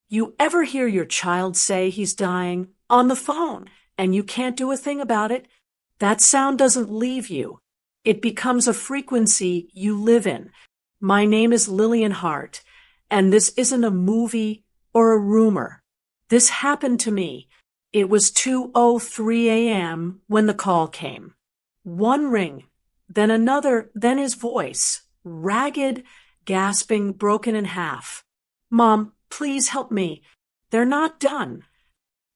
You ever hear your child say he's dying on the phone and you can't do a thing about it? That sound doesn't leave you. It becomes a frequency you live in. My name is Lillian Hart, and this isn't a movie or a rumor. This happened to me. It was 2:03 a.m. when the call came. One ring, then another, then his voice, ragged, gasping, broken in half. Mom, please help me. They're not done.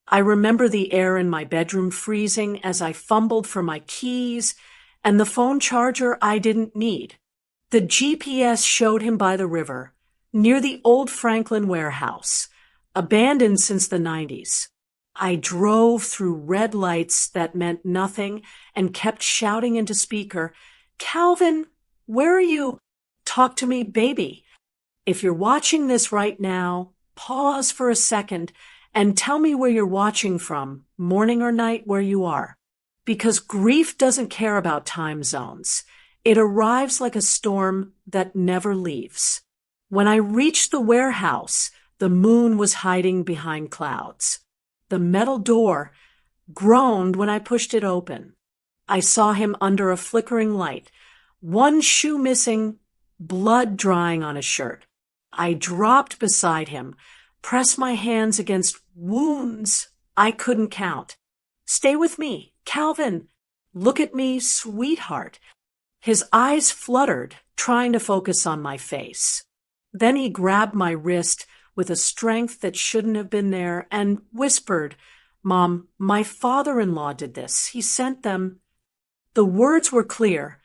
I remember the air in my bedroom freezing as I fumbled for my keys and the phone charger I didn't need. The GPS showed him by the river, near the old Franklin warehouse, abandoned since the 90s. I drove through red lights that meant nothing and kept shouting into speaker, Calvin, where are you? Talk to me, baby. If you're watching this right now, pause for a second and tell me where you're watching from, morning or night, where you are. Because grief doesn't care about time zones. It arrives like a storm that never leaves. When I reached the warehouse, the moon was hiding behind clouds. The metal door groaned when I pushed it open. I saw him under a flickering light, one shoe missing, blood drying on his shirt. I dropped beside him, pressed my hands against wounds I couldn't count. Stay with me, Calvin. Look at me, sweetheart. His eyes fluttered, trying to focus on my face. Then he grabbed my wrist with a strength that shouldn't have been there and whispered, Mom, my father-in-law did this. He sent them. The words were clear,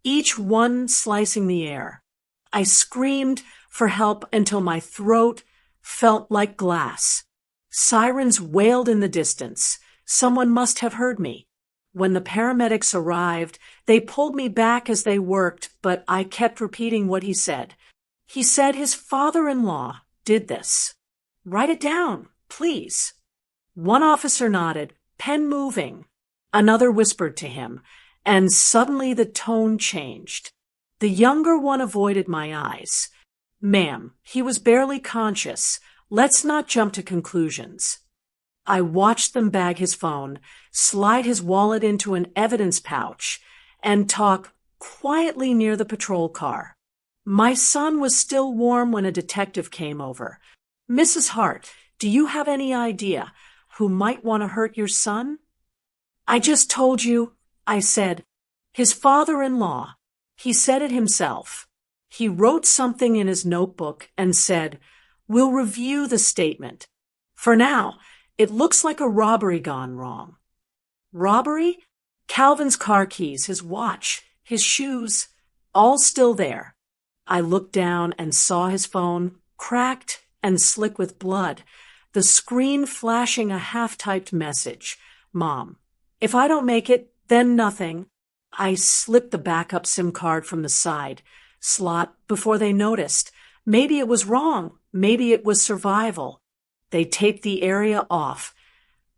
each one slicing the air. I screamed for help until my throat felt like glass. Sirens wailed in the distance. Someone must have heard me. When the paramedics arrived, they pulled me back as they worked, but I kept repeating what he said. He said his father-in-law did this. Write it down, please. One officer nodded, pen moving. Another whispered to him, and suddenly the tone changed. The younger one avoided my eyes. Ma'am, he was barely conscious. Let's not jump to conclusions. I watched them bag his phone, slide his wallet into an evidence pouch, and talk quietly near the patrol car. My son was still warm when a detective came over. Mrs. Hart, do you have any idea who might want to hurt your son? I just told you, I said. His father-in-law. He said it himself. He wrote something in his notebook and said, We'll review the statement. For now, it looks like a robbery gone wrong. Robbery? Calvin's car keys, his watch, his shoes, all still there. I looked down and saw his phone, cracked and slick with blood, the screen flashing a half-typed message. Mom, if I don't make it, then nothing. I slipped the backup SIM card from the side slot before they noticed. Maybe it was wrong. Maybe it was survival. They taped the area off.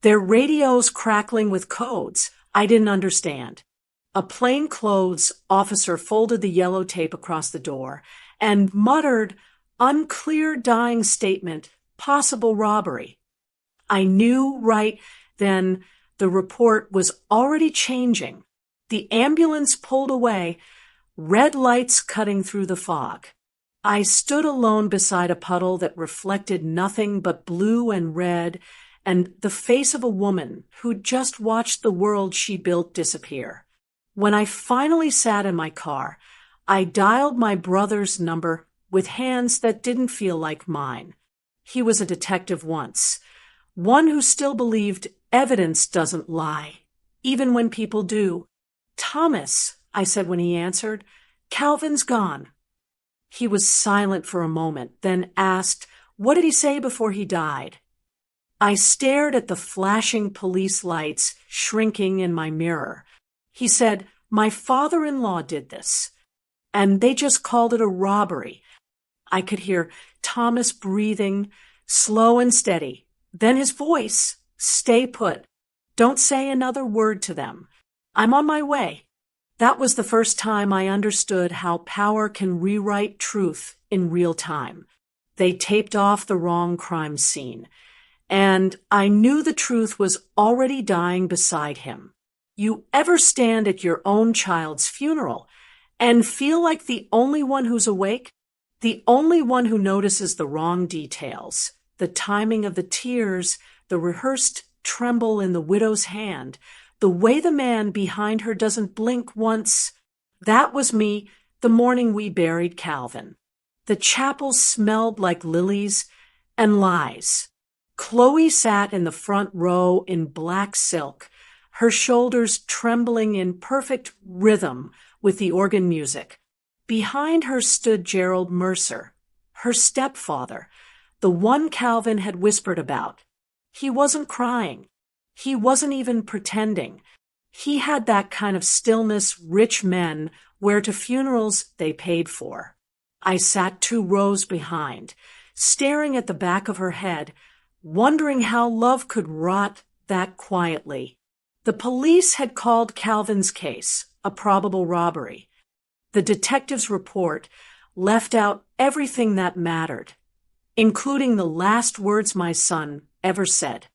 Their radios crackling with codes I didn't understand. A plainclothes officer folded the yellow tape across the door and muttered, unclear dying statement, possible robbery. I knew right then the report was already changing. The ambulance pulled away, red lights cutting through the fog. I stood alone beside a puddle that reflected nothing but blue and red and the face of a woman who'd just watched the world she built disappear. When I finally sat in my car, I dialed my brother's number with hands that didn't feel like mine. He was a detective once, one who still believed evidence doesn't lie, even when people do. Thomas, I said when he answered, Calvin's gone. He was silent for a moment, then asked, what did he say before he died? I stared at the flashing police lights shrinking in my mirror. He said, my father-in-law did this, and they just called it a robbery. I could hear Thomas breathing, slow and steady. Then his voice, stay put. Don't say another word to them. I'm on my way. That was the first time I understood how power can rewrite truth in real time. They taped off the wrong crime scene. And I knew the truth was already dying beside him. You ever stand at your own child's funeral and feel like the only one who's awake? The only one who notices the wrong details, the timing of the tears, the rehearsed tremble in the widow's hand, the way the man behind her doesn't blink once. That was me the morning we buried Calvin. The chapel smelled like lilies and lies. Chloe sat in the front row in black silk, her shoulders trembling in perfect rhythm with the organ music. Behind her stood Gerald Mercer, her stepfather, the one Calvin had whispered about. He wasn't crying. He wasn't even pretending. He had that kind of stillness rich men wear to funerals they paid for. I sat 2 rows behind, staring at the back of her head, wondering how love could rot that quietly. The police had called Calvin's case a probable robbery. The detective's report left out everything that mattered, including the last words my son ever said.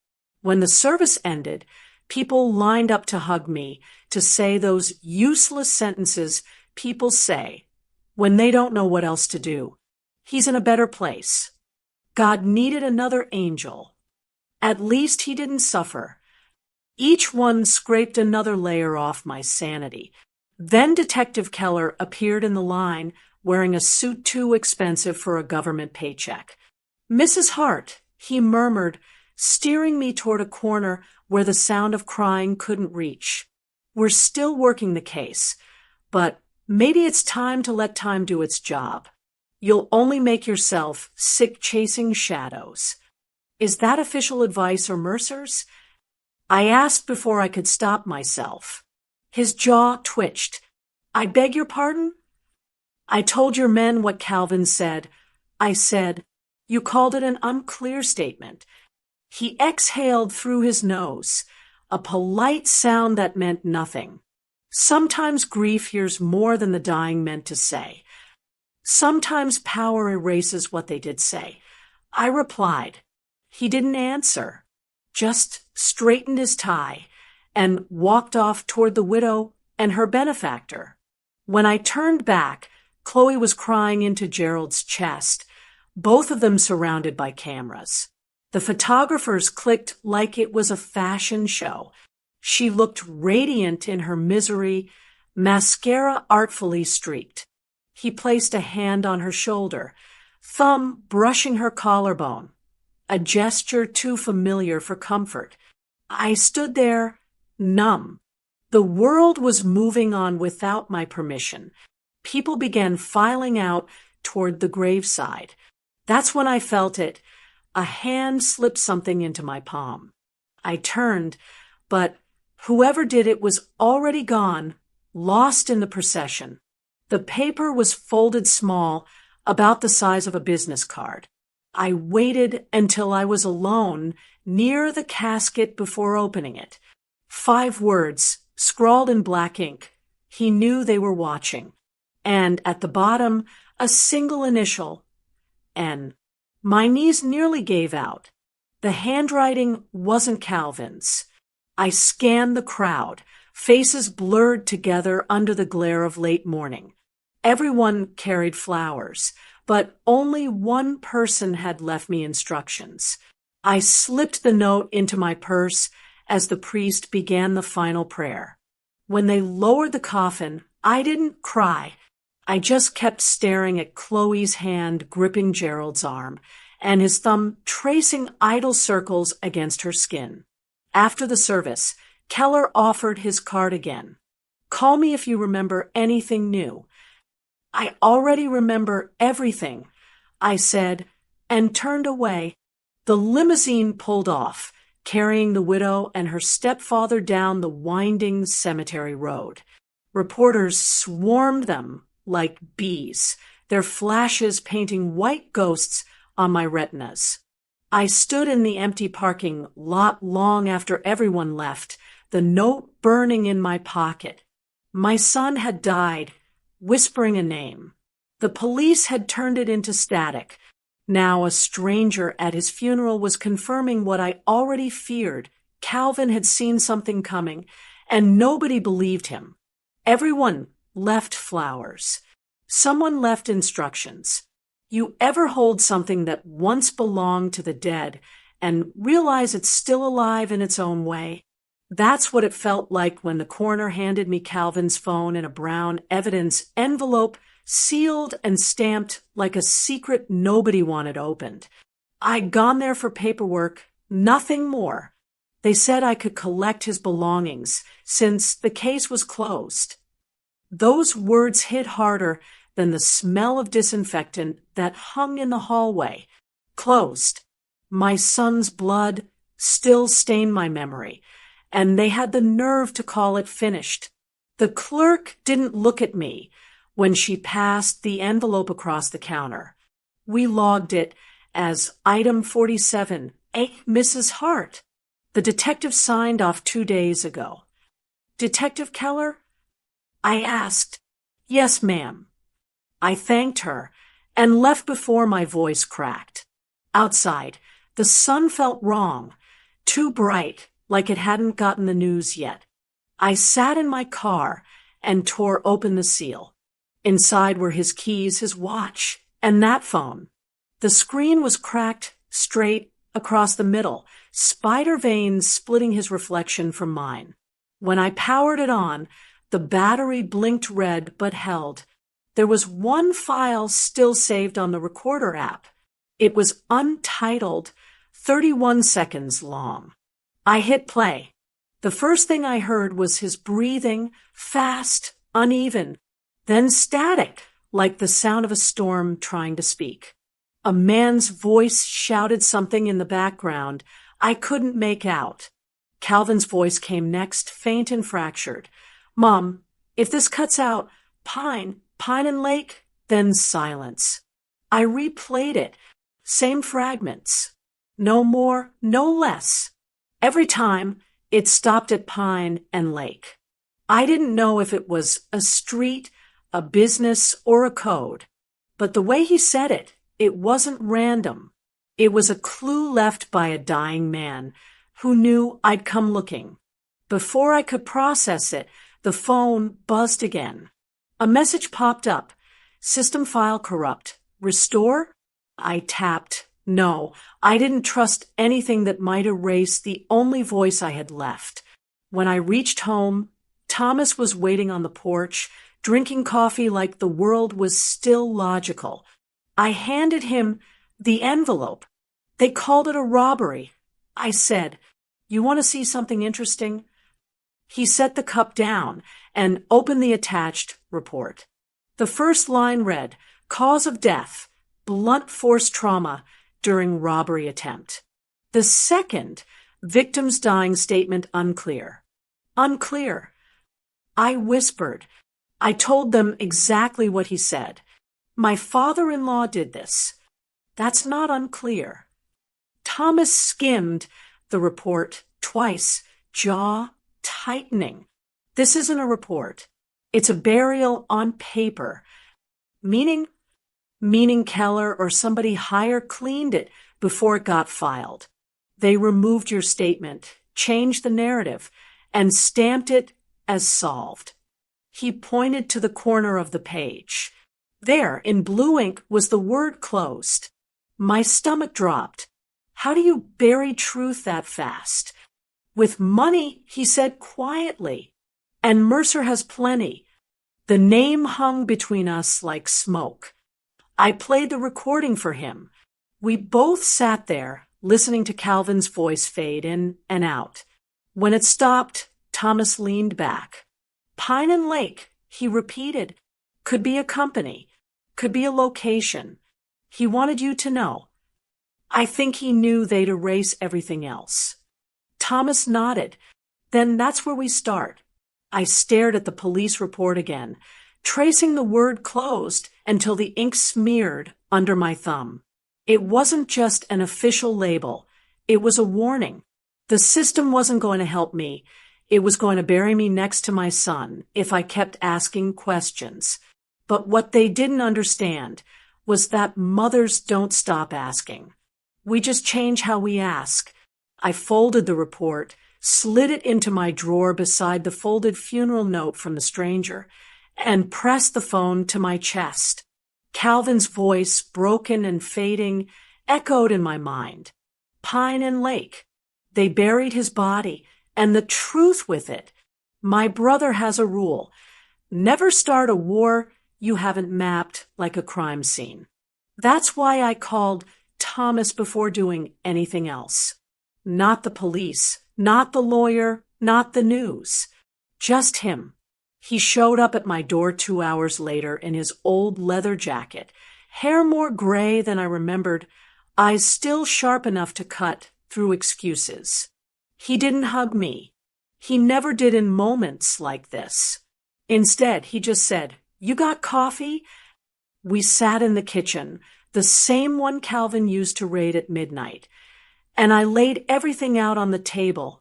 When the service ended, people lined up to hug me, to say those useless sentences people say when they don't know what else to do. He's in a better place. God needed another angel. At least he didn't suffer. Each one scraped another layer off my sanity. Then Detective Keller appeared in the line wearing a suit too expensive for a government paycheck. "Mrs. Hart," he murmured, steering me toward a corner where the sound of crying couldn't reach. "We're still working the case, but maybe it's time to let time do its job. You'll only make yourself sick chasing shadows." Is that official advice or Mercer's? I asked before I could stop myself. His jaw twitched. "I beg your pardon?" "I told your men what Calvin said." I said, "You called it an unclear statement." He exhaled through his nose, a polite sound that meant nothing. Sometimes grief hears more than the dying meant to say. Sometimes power erases what they did say. I replied. He didn't answer, just straightened his tie and walked off toward the widow and her benefactor. When I turned back, Chloe was crying into Gerald's chest, both of them surrounded by cameras. The photographers clicked like it was a fashion show. She looked radiant in her misery, mascara artfully streaked. He placed a hand on her shoulder, thumb brushing her collarbone, a gesture too familiar for comfort. I stood there, numb. The world was moving on without my permission. People began filing out toward the graveside. That's when I felt it. A hand slipped something into my palm. I turned, but whoever did it was already gone, lost in the procession. The paper was folded small, about the size of a business card. I waited until I was alone near the casket before opening it. 5 words, scrawled in black ink. He knew they were watching. And at the bottom, a single initial, N. My knees nearly gave out. The handwriting wasn't Calvin's. I scanned the crowd, faces blurred together under the glare of late morning. Everyone carried flowers, but only one person had left me instructions. I slipped the note into my purse as the priest began the final prayer. When they lowered the coffin, I didn't cry. I just kept staring at Chloe's hand gripping Gerald's arm and his thumb tracing idle circles against her skin. After the service, Keller offered his card again. "Call me if you remember anything new." "I already remember everything," I said, and turned away. The limousine pulled off, carrying the widow and her stepfather down the winding cemetery road. Reporters swarmed them like bees, their flashes painting white ghosts on my retinas. I stood in the empty parking lot long after everyone left, the note burning in my pocket. My son had died, whispering a name. The police had turned it into static. Now a stranger at his funeral was confirming what I already feared. Calvin had seen something coming, and nobody believed him. Everyone left flowers. Someone left instructions. You ever hold something that once belonged to the dead and realize it's still alive in its own way? That's what it felt like when the coroner handed me Calvin's phone in a brown evidence envelope, sealed and stamped like a secret nobody wanted opened. I'd gone there for paperwork, nothing more. They said I could collect his belongings since the case was closed. Those words hit harder than the smell of disinfectant that hung in the hallway. Closed. My son's blood still stained my memory, and they had the nerve to call it finished. The clerk didn't look at me when she passed the envelope across the counter. We logged it as item 47, a Mrs. Hart. The detective signed off 2 days ago. Detective Keller? I asked. Yes, ma'am. I thanked her and left before my voice cracked. Outside, the sun felt wrong, too bright, like it hadn't gotten the news yet. I sat in my car and tore open the seal. Inside were his keys, his watch, and that phone. The screen was cracked straight across the middle, spider veins splitting his reflection from mine. When I powered it on, the battery blinked red but held. There was one file still saved on the recorder app. It was untitled, 31 seconds long. I hit play. The first thing I heard was his breathing, fast, uneven, then static, like the sound of a storm trying to speak. A man's voice shouted something in the background I couldn't make out. Calvin's voice came next, faint and fractured. Mom, if this cuts out, Pine and Lake, then silence. I replayed it. Same fragments. No more, no less. Every time, it stopped at Pine and Lake. I didn't know if it was a street, a business, or a code. But the way he said it, it wasn't random. It was a clue left by a dying man who knew I'd come looking. Before I could process it, the phone buzzed again. A message popped up. System file corrupt. Restore? I tapped. No, I didn't trust anything that might erase the only voice I had left. When I reached home, Thomas was waiting on the porch, drinking coffee like the world was still logical. I handed him the envelope. They called it a robbery. I said, "You want to see something interesting?" He set the cup down and opened the attached report. The first line read, "Cause of death, blunt force trauma during robbery attempt." The second, victim's dying statement unclear. Unclear. I whispered. I told them exactly what he said. My father-in-law did this. That's not unclear. Thomas skimmed the report twice, jaw tightening. This isn't a report. It's a burial on paper. Meaning Keller or somebody higher cleaned it before it got filed. They removed your statement, changed the narrative, and stamped it as solved. He pointed to the corner of the page. There, in blue ink, was the word closed. My stomach dropped. How do you bury truth that fast? With money, he said quietly. And Mercer has plenty. The name hung between us like smoke. I played the recording for him. We both sat there, listening to Calvin's voice fade in and out. When it stopped, Thomas leaned back. Pine and Lake, he repeated. Could be a company. Could be a location. He wanted you to know. I think he knew they'd erase everything else. Thomas nodded. Then that's where we start. I stared at the police report again, tracing the word closed until the ink smeared under my thumb. It wasn't just an official label. It was a warning. The system wasn't going to help me. It was going to bury me next to my son if I kept asking questions. But what they didn't understand was that mothers don't stop asking. We just change how we ask. I folded the report, slid it into my drawer beside the folded funeral note from the stranger, and pressed the phone to my chest. Calvin's voice, broken and fading, echoed in my mind. Pine and Lake. They buried his body, and the truth with it. My brother has a rule. Never start a war you haven't mapped like a crime scene. That's why I called Thomas before doing anything else. Not the police, not the lawyer, not the news. Just him. He showed up at my door 2 hours later in his old leather jacket, hair more gray than I remembered, eyes still sharp enough to cut through excuses. He didn't hug me. He never did in moments like this. Instead, he just said, "You got coffee?" We sat in the kitchen, the same one Calvin used to raid at midnight, and I laid everything out on the table.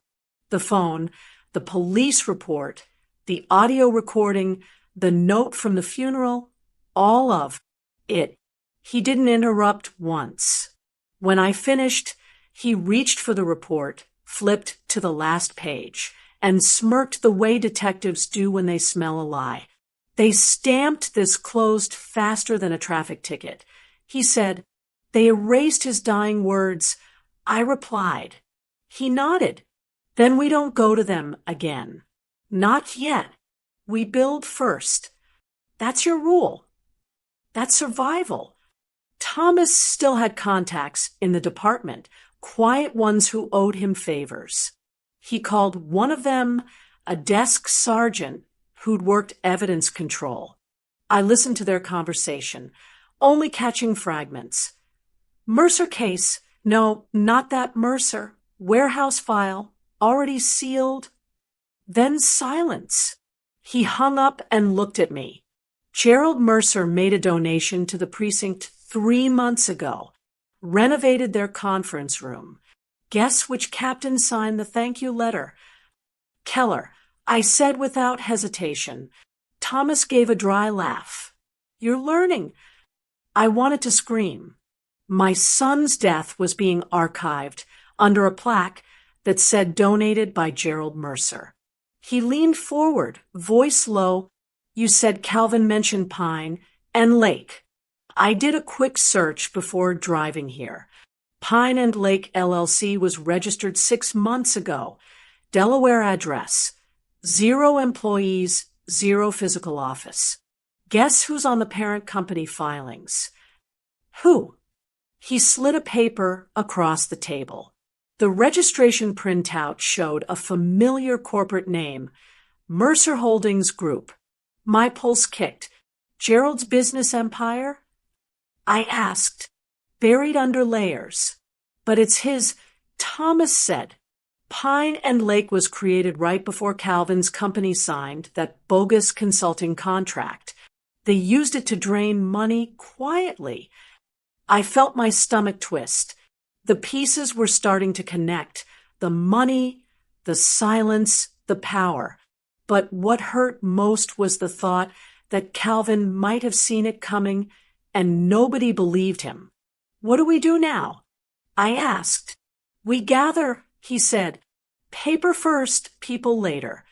The phone, the police report, the audio recording, the note from the funeral, all of it. He didn't interrupt once. When I finished, he reached for the report, flipped to the last page, and smirked the way detectives do when they smell a lie. They stamped this closed faster than a traffic ticket. He said, "They erased his dying words." I replied. He nodded. "Then we don't go to them again." "Not yet. We build first." That's your rule. That's survival. Thomas still had contacts in the department, quiet ones who owed him favors. He called one of them a desk sergeant who'd worked evidence control. I listened to their conversation, only catching fragments. "Mercer case. No, not that Mercer. Warehouse file. Already sealed." Then silence. He hung up and looked at me. Gerald Mercer made a donation to the precinct 3 months ago, renovated their conference room. Guess which captain signed the thank you letter? Keller. I said without hesitation. Thomas gave a dry laugh. "You're learning." I wanted to scream. My son's death was being archived under a plaque that said donated by Gerald Mercer. He leaned forward, voice low. "You said Calvin mentioned Pine and Lake." I did a quick search before driving here. Pine and Lake LLC was registered 6 months ago. Delaware address. 0 employees, 0 physical office. Guess who's on the parent company filings? Who? He slid a paper across the table. The registration printout showed a familiar corporate name, Mercer Holdings Group. My pulse kicked. Gerald's business empire? I asked, buried under layers. But it's his, Thomas said. Pine and Lake was created right before Calvin's company signed that bogus consulting contract. They used it to drain money quietly. I felt my stomach twist. The pieces were starting to connect. The money, the silence, the power. But what hurt most was the thought that Calvin might have seen it coming and nobody believed him. "What do we do now?" I asked. "We gather," he said. "Paper first, people later.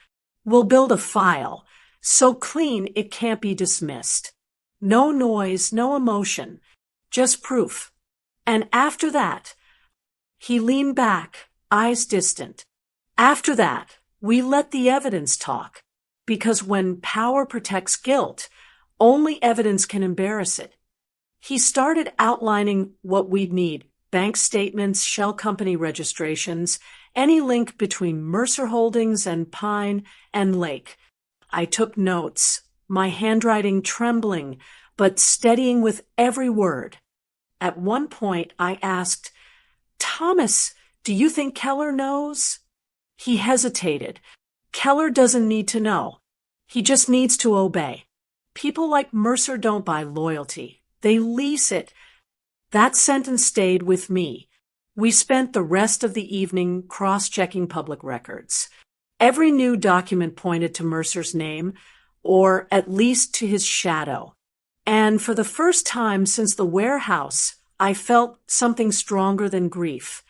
We'll build a file, so clean it can't be dismissed. No noise, no emotion, just proof. And after that," he leaned back, eyes distant. "After that, we let the evidence talk. Because when power protects guilt, only evidence can embarrass it." He started outlining what we'd need: bank statements, shell company registrations, any link between Mercer Holdings and Pine and Lake. I took notes, my handwriting trembling, but steadying with every word. At one point, I asked, "Thomas, do you think Keller knows?" He hesitated. "Keller doesn't need to know. He just needs to obey. People like Mercer don't buy loyalty. They lease it." That sentence stayed with me. We spent the rest of the evening cross-checking public records. Every new document pointed to Mercer's name, or at least to his shadow. And for the first time since the warehouse, I felt something stronger than grief.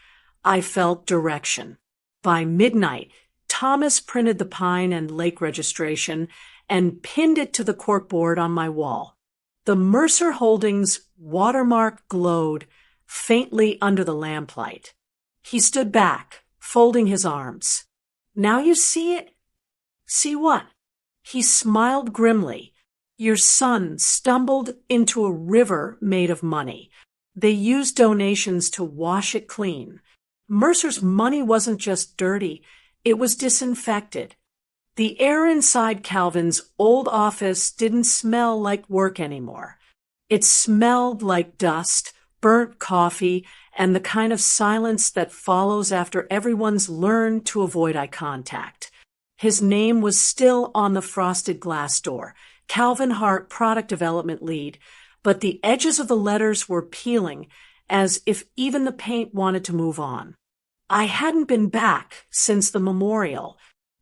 I felt direction. By midnight, Thomas printed the Pine and Lake registration and pinned it to the corkboard on my wall. The Mercer Holdings watermark glowed faintly under the lamplight. He stood back, folding his arms. Now you see it? See what? He smiled grimly. Your son stumbled into a river made of money. They used donations to wash it clean. Mercer's money wasn't just dirty, it was disinfected. The air inside Calvin's old office didn't smell like work anymore. It smelled like dust, burnt coffee, and the kind of silence that follows after everyone's learned to avoid eye contact. His name was still on the frosted glass door, Calvin Hart, Product Development Lead, but the edges of the letters were peeling, as if even the paint wanted to move on. I hadn't been back since the memorial.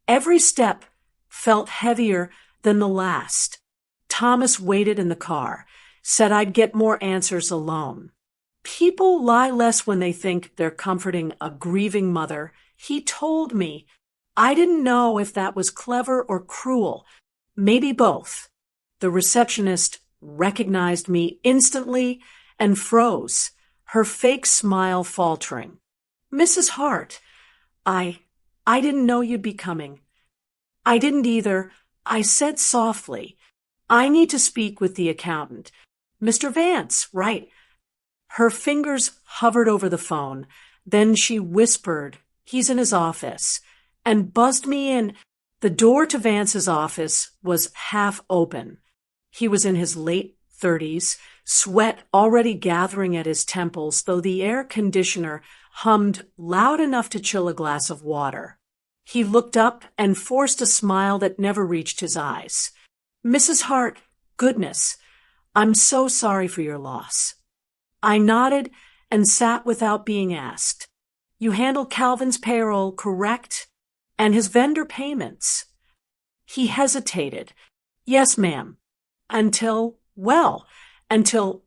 Every step felt heavier than the last. Thomas waited in the car, said I'd get more answers alone. People lie less when they think they're comforting a grieving mother. He told me. I didn't know if that was clever or cruel. Maybe both. The receptionist recognized me instantly and froze, her fake smile faltering. Mrs. Hart, I didn't know you'd be coming. I didn't either. I said softly, I need to speak with the accountant. Mr. Vance, right. Her fingers hovered over the phone. Then she whispered, he's in his office, and buzzed me in. The door to Vance's office was half open. He was in his late 30s, sweat already gathering at his temples, though the air conditioner hummed loud enough to chill a glass of water. He looked up and forced a smile that never reached his eyes. Mrs. Hart, goodness, I'm so sorry for your loss. I nodded and sat without being asked. You handle Calvin's payroll, correct? And his vendor payments. He hesitated. Yes, ma'am. Until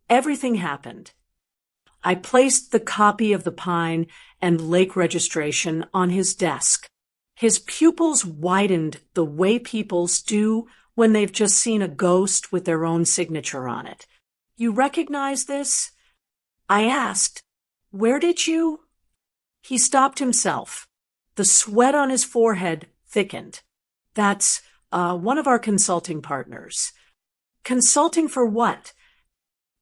everything happened. I placed the copy of the Pine and Lake registration on his desk. His pupils widened the way people's do when they've just seen a ghost with their own signature on it. You recognize this? I asked. Where did you? He stopped himself. The sweat on his forehead thickened. That's one of our consulting partners. Consulting for what?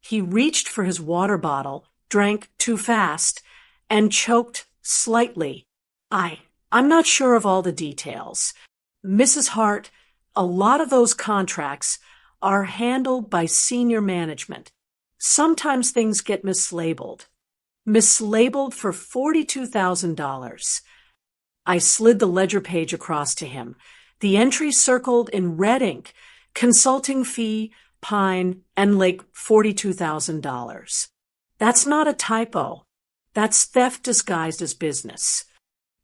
He reached for his water bottle, drank too fast, and choked slightly. I'm not sure of all the details. Mrs. Hart, a lot of those contracts are handled by senior management. Sometimes things get mislabeled. Mislabeled for $42,000. I slid the ledger page across to him. The entry circled in red ink, consulting fee, Pine, and Lake $42,000. That's not a typo. That's theft disguised as business.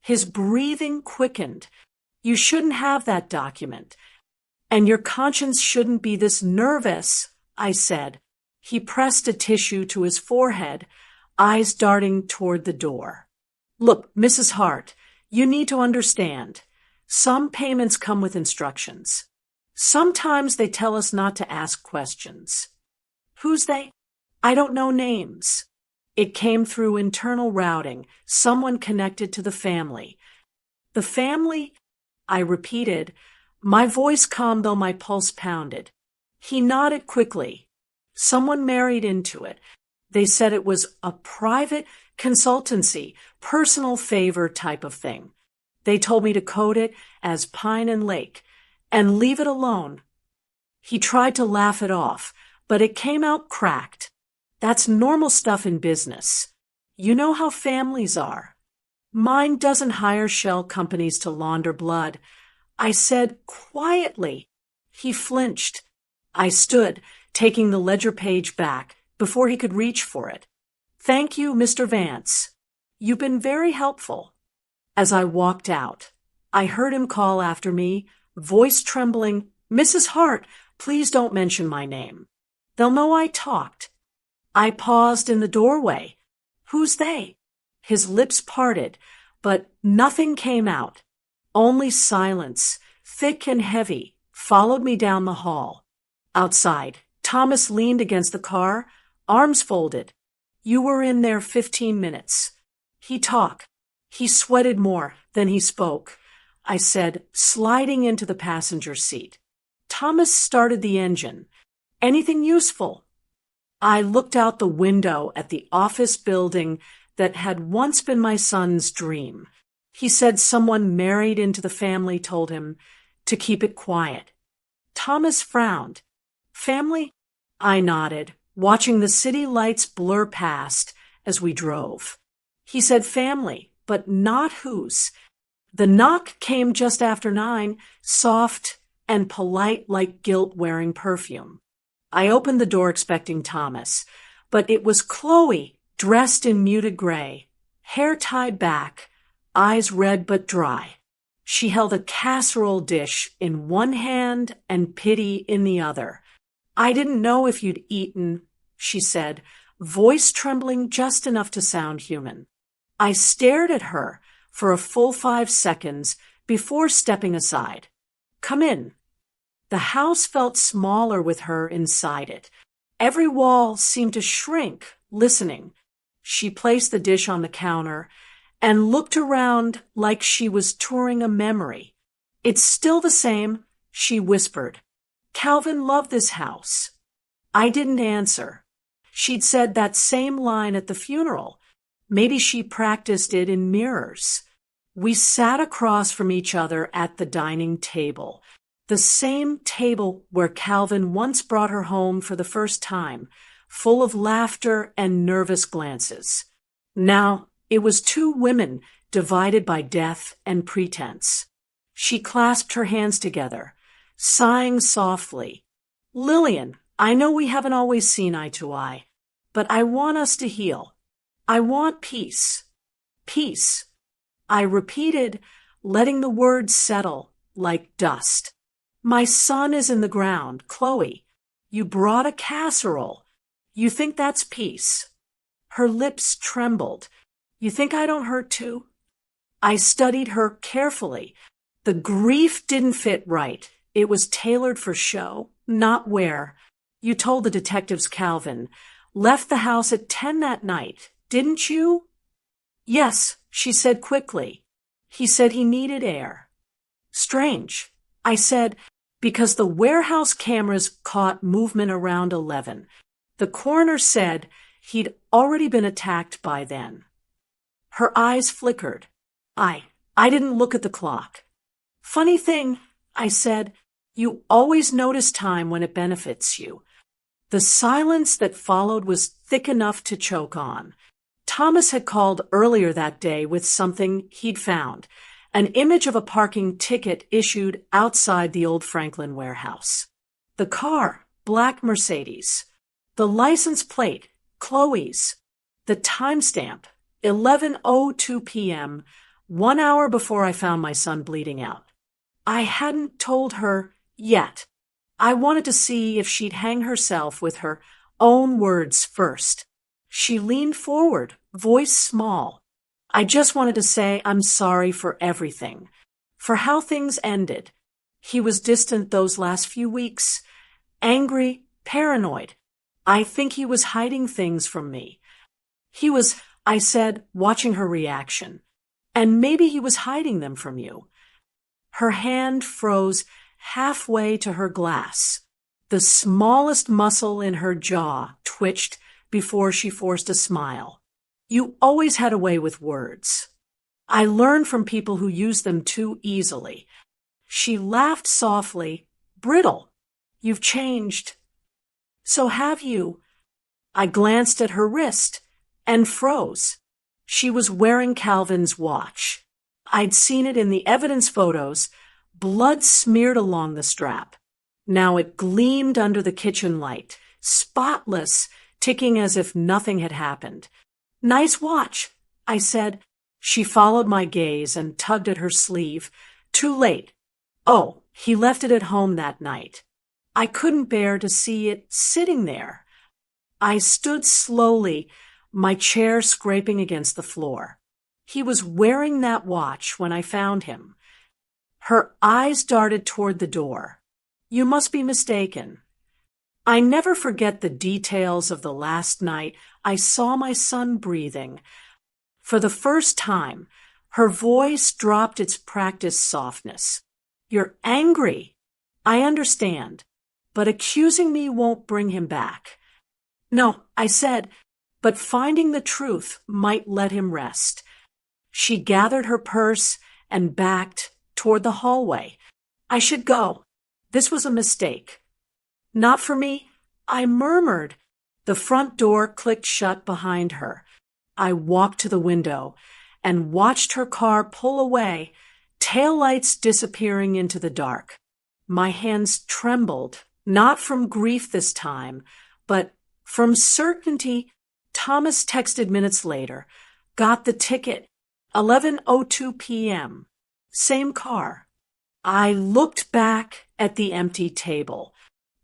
His breathing quickened. You shouldn't have that document. And your conscience shouldn't be this nervous, I said. He pressed a tissue to his forehead, eyes darting toward the door. Look, Mrs. Hart, you need to understand. Some payments come with instructions. Sometimes they tell us not to ask questions. Who's they? I don't know names. It came through internal routing, someone connected to the family. The family? I repeated, my voice calm though my pulse pounded. He nodded quickly. Someone married into it. They said it was a private consultancy, personal favor type of thing. They told me to code it as Pine and Lake and leave it alone. He tried to laugh it off, but it came out cracked. That's normal stuff in business. You know how families are. Mine doesn't hire shell companies to launder blood. I said quietly. He flinched. I stood, taking the ledger page back before he could reach for it. Thank you, Mr. Vance. You've been very helpful. As I walked out, I heard him call after me, voice trembling, Mrs. Hart, please don't mention my name. They'll know I talked. I paused in the doorway. Who's they? His lips parted, but nothing came out. Only silence, thick and heavy, followed me down the hall. Outside, Thomas leaned against the car, arms folded. You were in there 15 minutes. He talked. He sweated more than he spoke, I said, sliding into the passenger seat. Thomas started the engine. Anything useful? I looked out the window at the office building that had once been my son's dream. He said someone married into the family told him to keep it quiet. Thomas frowned. Family? I nodded, watching the city lights blur past as we drove. He said family, but not whose. The knock came just after 9, soft and polite like guilt-wearing perfume. I opened the door expecting Thomas, but it was Chloe, dressed in muted gray, hair tied back, eyes red but dry. She held a casserole dish in one hand and pity in the other. I didn't know if you'd eaten, she said, voice trembling just enough to sound human. I stared at her for a full 5 seconds before stepping aside. Come in. The house felt smaller with her inside it. Every wall seemed to shrink, listening. She placed the dish on the counter and looked around like she was touring a memory. It's still the same, she whispered. Calvin loved this house. I didn't answer. She'd said that same line at the funeral. Maybe she practiced it in mirrors. We sat across from each other at the dining table. The same table where Calvin once brought her home for the first time, full of laughter and nervous glances. Now, it was 2 women divided by death and pretense. She clasped her hands together, sighing softly. Lillian, I know we haven't always seen eye to eye, but I want us to heal. I want peace. Peace. I repeated, letting the words settle like dust. My son is in the ground, Chloe. You brought a casserole. You think that's peace? Her lips trembled. You think I don't hurt too? I studied her carefully. The grief didn't fit right. It was tailored for show, not wear. You told the detectives Calvin left the house at 10 that night, didn't you? Yes, she said quickly. He said he needed air. Strange. I said, because the warehouse cameras caught movement around 11. The coroner said he'd already been attacked by then. Her eyes flickered. I didn't look at the clock. Funny thing, I said, you always notice time when it benefits you. The silence that followed was thick enough to choke on. Thomas had called earlier that day with something he'd found. An image of a parking ticket issued outside the old Franklin warehouse. The car, black Mercedes. The license plate, Chloe's. The timestamp, 11:02 p.m., 1 hour before I found my son bleeding out. I hadn't told her yet. I wanted to see if she'd hang herself with her own words first. She leaned forward, voice small. I just wanted to say I'm sorry for everything, for how things ended. He was distant those last few weeks, angry, paranoid. I think he was hiding things from me. He was, I said, watching her reaction. And maybe he was hiding them from you. Her hand froze halfway to her glass. The smallest muscle in her jaw twitched before she forced a smile. You always had a way with words. I learned from people who use them too easily. She laughed softly, brittle. You've changed. So have you. I glanced at her wrist and froze. She was wearing Calvin's watch. I'd seen it in the evidence photos, blood smeared along the strap. Now it gleamed under the kitchen light, spotless, ticking as if nothing had happened. Nice watch, I said. She followed my gaze and tugged at her sleeve. Too late. Oh, he left it at home that night. I couldn't bear to see it sitting there. I stood slowly, my chair scraping against the floor. He was wearing that watch when I found him. Her eyes darted toward the door. You must be mistaken. I never forget the details of the last night I saw my son breathing. For the first time, her voice dropped its practiced softness. You're angry. I understand, but accusing me won't bring him back. No, I said, but finding the truth might let him rest. She gathered her purse and backed toward the hallway. I should go. This was a mistake. Not for me, I murmured. The front door clicked shut behind her. I walked to the window and watched her car pull away, taillights disappearing into the dark. My hands trembled, not from grief this time, but from certainty. Thomas texted minutes later, got the ticket, 11:02 p.m. Same car. I looked back at the empty table.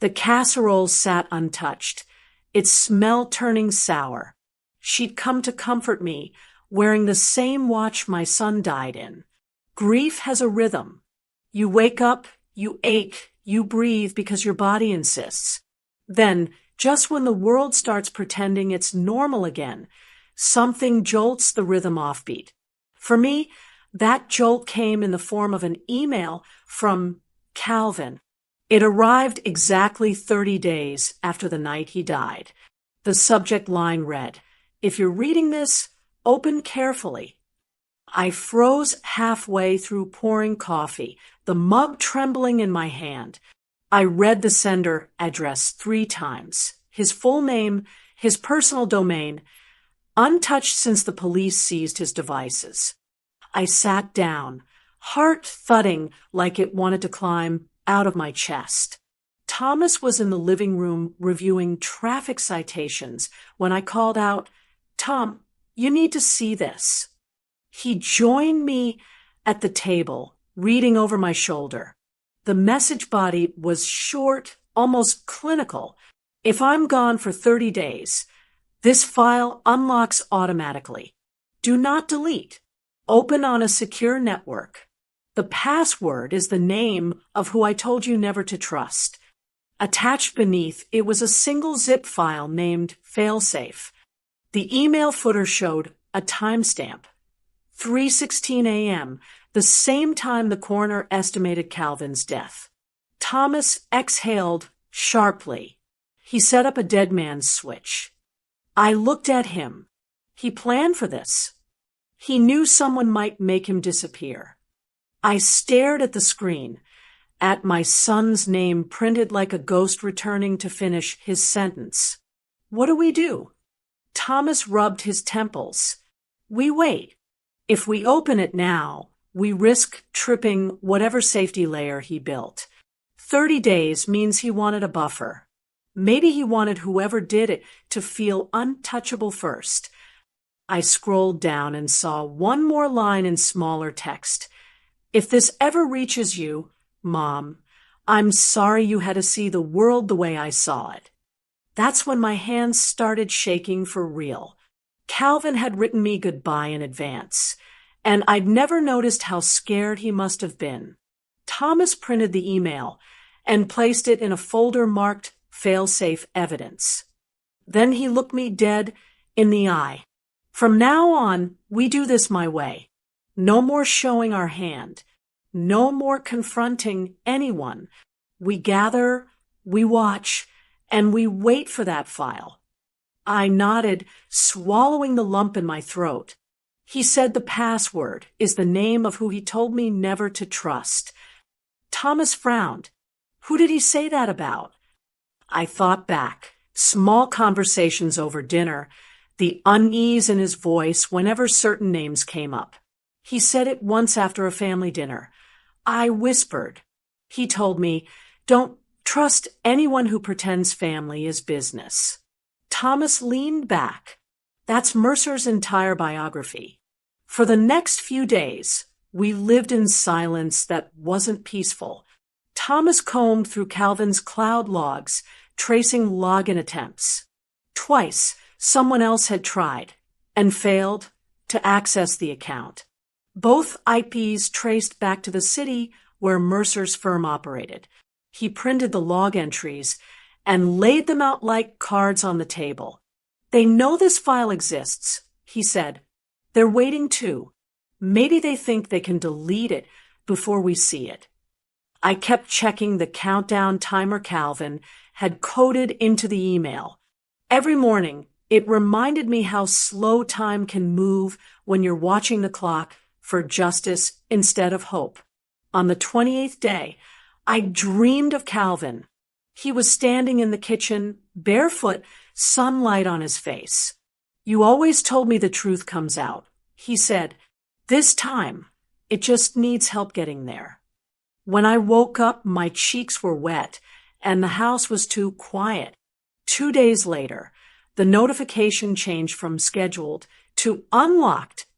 The casserole sat untouched, its smell turning sour. She'd come to comfort me, wearing the same watch my son died in. Grief has a rhythm. You wake up, you ache, you breathe because your body insists. Then, just when the world starts pretending it's normal again, something jolts the rhythm offbeat. For me, that jolt came in the form of an email from Calvin. It arrived exactly 30 days after the night he died. The subject line read, "If you're reading this, open carefully." I froze halfway through pouring coffee, the mug trembling in my hand. I read the sender address 3 times. His full name, his personal domain, untouched since the police seized his devices. I sat down, heart thudding like it wanted to climb out of my chest. Thomas was in the living room reviewing traffic citations when I called out, "Tom, you need to see this." He joined me at the table, reading over my shoulder. The message body was short, almost clinical. If I'm gone for 30 days, this file unlocks automatically. Do not delete. Open on a secure network. The password is the name of who I told you never to trust. Attached beneath, it was a single zip file named Failsafe. The email footer showed a timestamp, 3:16 a.m., the same time the coroner estimated Calvin's death. Thomas exhaled sharply. He set up a dead man's switch. I looked at him. He planned for this. He knew someone might make him disappear. I stared at the screen, at my son's name printed like a ghost returning to finish his sentence. What do? Thomas rubbed his temples. We wait. If we open it now, we risk tripping whatever safety layer he built. 30 days means he wanted a buffer. Maybe he wanted whoever did it to feel untouchable first. I scrolled down and saw one more line in smaller text. If this ever reaches you, Mom, I'm sorry you had to see the world the way I saw it. That's when my hands started shaking for real. Calvin had written me goodbye in advance, and I'd never noticed how scared he must have been. Thomas printed the email and placed it in a folder marked Failsafe Evidence. Then he looked me dead in the eye. From now on, we do this my way. No more showing our hand. No more confronting anyone. We gather, we watch, and we wait for that file. I nodded, swallowing the lump in my throat. He said the password is the name of who he told me never to trust. Thomas frowned. Who did he say that about? I thought back. Small conversations over dinner, the unease in his voice whenever certain names came up. He said it once after a family dinner. I whispered. He told me, don't trust anyone who pretends family is business. Thomas leaned back. That's Mercer's entire biography. For the next few days, we lived in silence that wasn't peaceful. Thomas combed through Calvin's cloud logs, tracing login attempts. Twice, someone else had tried and failed to access the account. Both IPs traced back to the city where Mercer's firm operated. He printed the log entries and laid them out like cards on the table. "They know this file exists," he said. "They're waiting too. Maybe they think they can delete it before we see it." I kept checking the countdown timer Calvin had coded into the email. Every morning, it reminded me how slow time can move when you're watching the clock for justice instead of hope. On the 28th day, I dreamed of Calvin. He was standing in the kitchen, barefoot, sunlight on his face. "You always told me the truth comes out," he said. "This time, it just needs help getting there." When I woke up, my cheeks were wet, and the house was too quiet. 2 days later, the notification changed from scheduled to unlocked.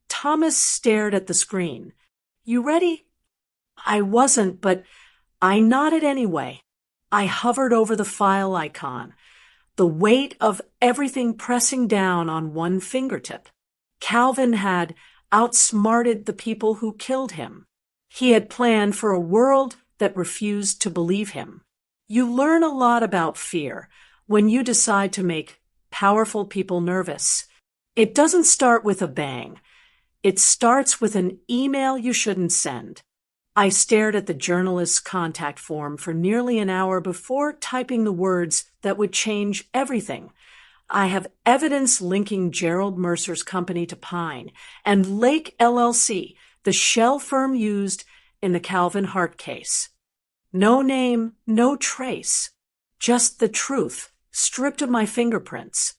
Thomas stared at the screen. "You ready?" I wasn't, but I nodded anyway. I hovered over the file icon, the weight of everything pressing down on one fingertip. Calvin had outsmarted the people who killed him. He had planned for a world that refused to believe him. You learn a lot about fear when you decide to make powerful people nervous. It doesn't start with a bang. It starts with an email you shouldn't send. I stared at the journalist's contact form for nearly an hour before typing the words that would change everything. "I have evidence linking Gerald Mercer's company to Pine and Lake LLC, the shell firm used in the Calvin Hart case. No name, no trace. Just the truth, stripped of my fingerprints."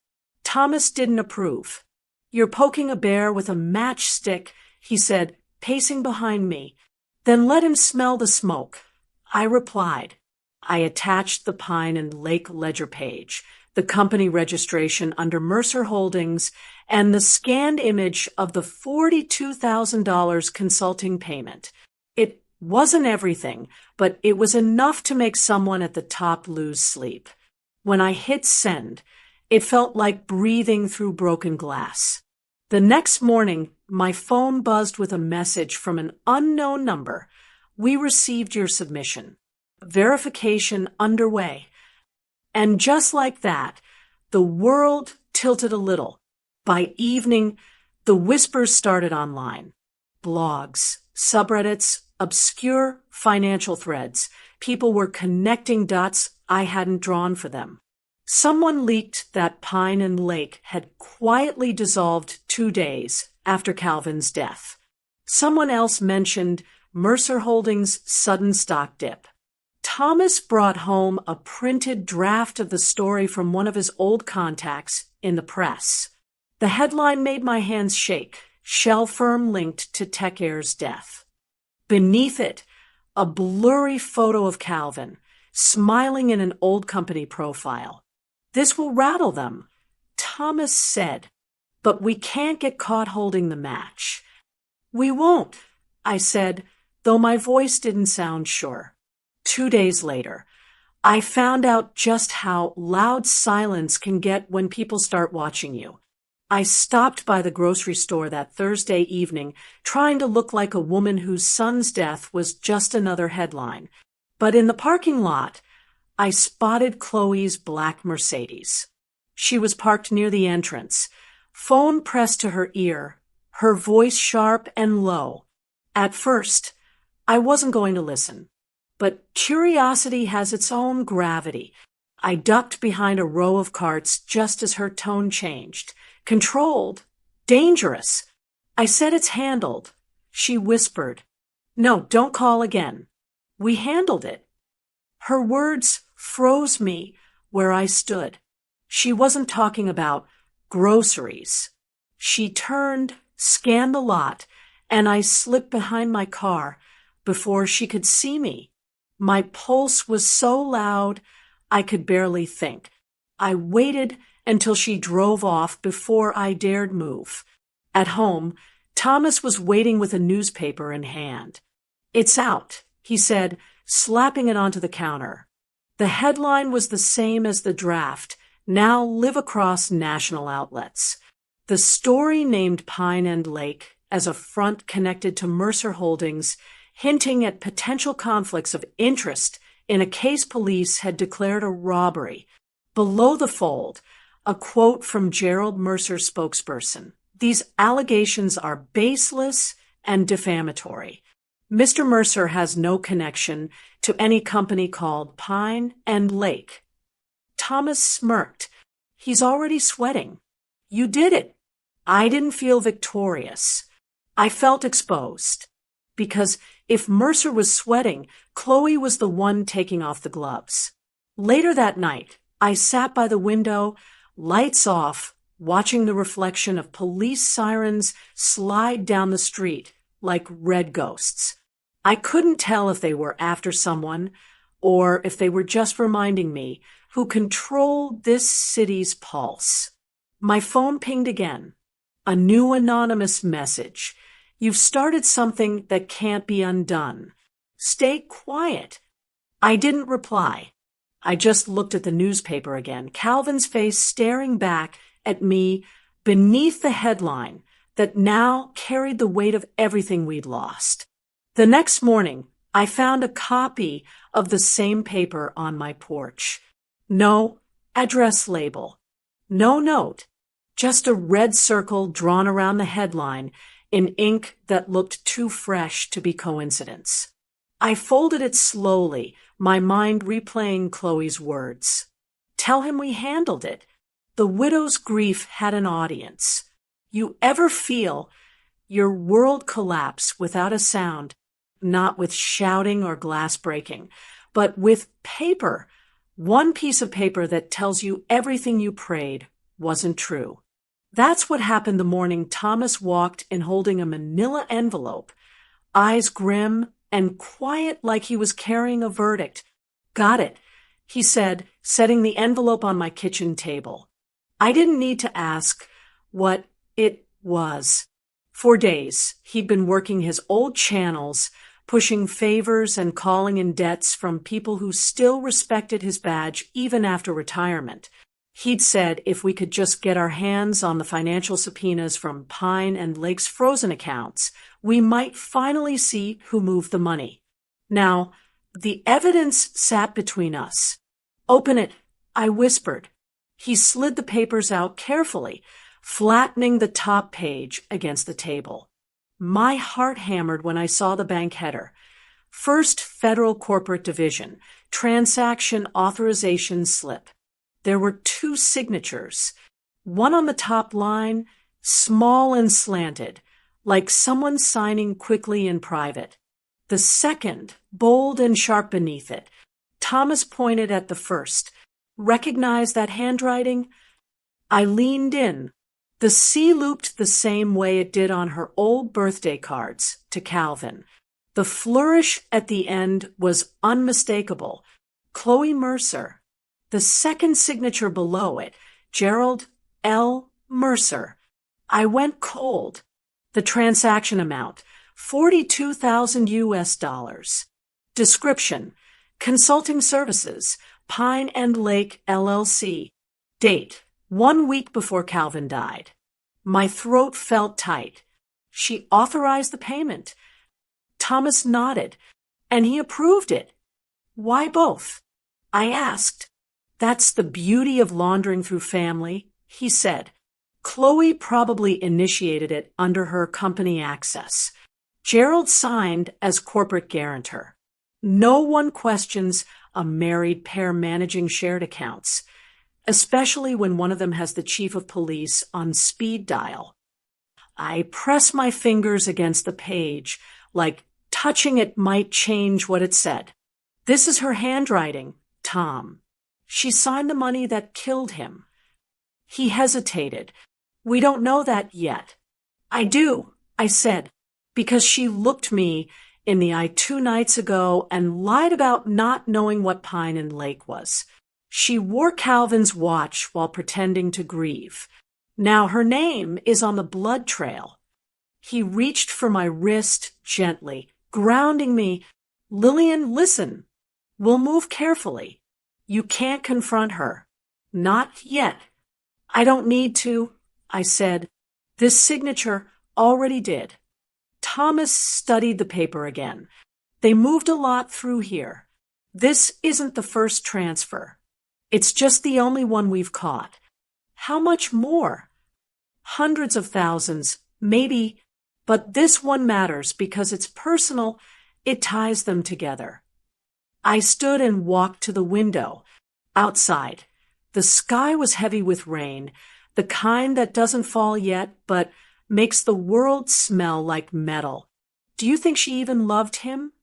Thomas didn't approve. "You're poking a bear with a matchstick," he said, pacing behind me. "Then let him smell the smoke." I replied. I attached the Pine and Lake ledger page, the company registration under Mercer Holdings, and the scanned image of the $42,000 consulting payment. It wasn't everything, but it was enough to make someone at the top lose sleep. When I hit send, it felt like breathing through broken glass. The next morning, my phone buzzed with a message from an unknown number. "We received your submission. Verification underway." And just like that, the world tilted a little. By evening, the whispers started online. Blogs, subreddits, obscure financial threads. People were connecting dots I hadn't drawn for them. Someone leaked that Pine and Lake had quietly dissolved 2 days after Calvin's death. Someone else mentioned Mercer Holdings' sudden stock dip. Thomas brought home a printed draft of the story from one of his old contacts in the press. The headline made my hands shake. "Shell firm linked to TechAir's death." Beneath it, a blurry photo of Calvin, smiling in an old company profile. "This will rattle them," Thomas said, "but we can't get caught holding the match." "We won't," I said, though my voice didn't sound sure. 2 days later, I found out just how loud silence can get when people start watching you. I stopped by the grocery store that Thursday evening, trying to look like a woman whose son's death was just another headline. But in the parking lot, I spotted Chloe's black Mercedes. She was parked near the entrance, phone pressed to her ear, her voice sharp and low. At first, I wasn't going to listen. But curiosity has its own gravity. I ducked behind a row of carts just as her tone changed. "Controlled. Dangerous." I said, "It's handled." She whispered, "No, don't call again." "We handled it." Her words froze me where I stood. She wasn't talking about groceries. She turned, scanned the lot, and I slipped behind my car before she could see me. My pulse was so loud I could barely think. I waited until she drove off before I dared move. At home, Thomas was waiting with a newspaper in hand. "It's out," he said, slapping it onto the counter. The headline was the same as the draft, now live across national outlets. The story named Pine and Lake as a front connected to Mercer Holdings, hinting at potential conflicts of interest in a case police had declared a robbery. Below the fold, a quote from Gerald Mercer's spokesperson. These allegations are baseless and defamatory. Mr. Mercer has no connection to any company called Pine and Lake. Thomas smirked. He's already sweating. You did it. I didn't feel victorious. I felt exposed. Because if Mercer was sweating, Chloe was the one taking off the gloves. Later that night, I sat by the window, lights off, watching the reflection of police sirens slide down the street like red ghosts. I couldn't tell if they were after someone or if they were just reminding me who controlled this city's pulse. My phone pinged again. A new anonymous message. You've started something that can't be undone. Stay quiet. I didn't reply. I just looked at the newspaper again, Calvin's face staring back at me beneath the headline that now carried the weight of everything we'd lost. The next morning, I found a copy of the same paper on my porch. No address label. No note. Just a red circle drawn around the headline in ink that looked too fresh to be coincidence. I folded it slowly, my mind replaying Chloe's words. Tell him we handled it. The widow's grief had an audience. You ever feel your world collapse without a sound, not with shouting or glass breaking, but with paper, one piece of paper that tells you everything you prayed wasn't true. That's what happened the morning Thomas walked in holding a manila envelope, eyes grim and quiet like he was carrying a verdict. Got it, he said, setting the envelope on my kitchen table. I didn't need to ask what it was. For days, he'd been working his old channels, pushing favors and calling in debts from people who still respected his badge even after retirement. He'd said if we could just get our hands on the financial subpoenas from Pine and Lake's frozen accounts, we might finally see who moved the money. Now, the evidence sat between us. Open it, I whispered. He slid the papers out carefully, flattening the top page against the table. My heart hammered when I saw the bank header. First Federal Corporate Division, Transaction Authorization Slip. There were two signatures, one on the top line, small and slanted, like someone signing quickly in private. The second, bold and sharp beneath it. Thomas pointed at the first. Recognize that handwriting? I leaned in. The C looped the same way it did on her old birthday cards to Calvin. The flourish at the end was unmistakable. Chloe Mercer. The second signature below it, Gerald L. Mercer. I went cold. The transaction amount, $42,000 US. Description, consulting services, Pine and Lake LLC. Date, 1 week before Calvin died. My throat felt tight. She authorized the payment. Thomas nodded, and he approved it. Why both? I asked. That's the beauty of laundering through family, he said. Chloe probably initiated it under her company access. Gerald signed as corporate guarantor. No one questions a married pair managing shared accounts, especially when one of them has the chief of police on speed dial. I press my fingers against the page, like touching it might change what it said. This is her handwriting, Tom. She signed the money that killed him. He hesitated. We don't know that yet. I do, I said, because she looked me in the eye 2 nights ago and lied about not knowing what Pine and Lake was. She wore Calvin's watch while pretending to grieve. Now her name is on the blood trail. He reached for my wrist gently, grounding me. Lillian, listen. We'll move carefully. You can't confront her. Not yet. I don't need to, I said. This signature already did. Thomas studied the paper again. They moved a lot through here. This isn't the first transfer. It's just the only one we've caught. How much more? Hundreds of thousands, maybe, but this one matters because it's personal. It ties them together. I stood and walked to the window. Outside, the sky was heavy with rain, the kind that doesn't fall yet, but makes the world smell like metal. Do you think she even loved him?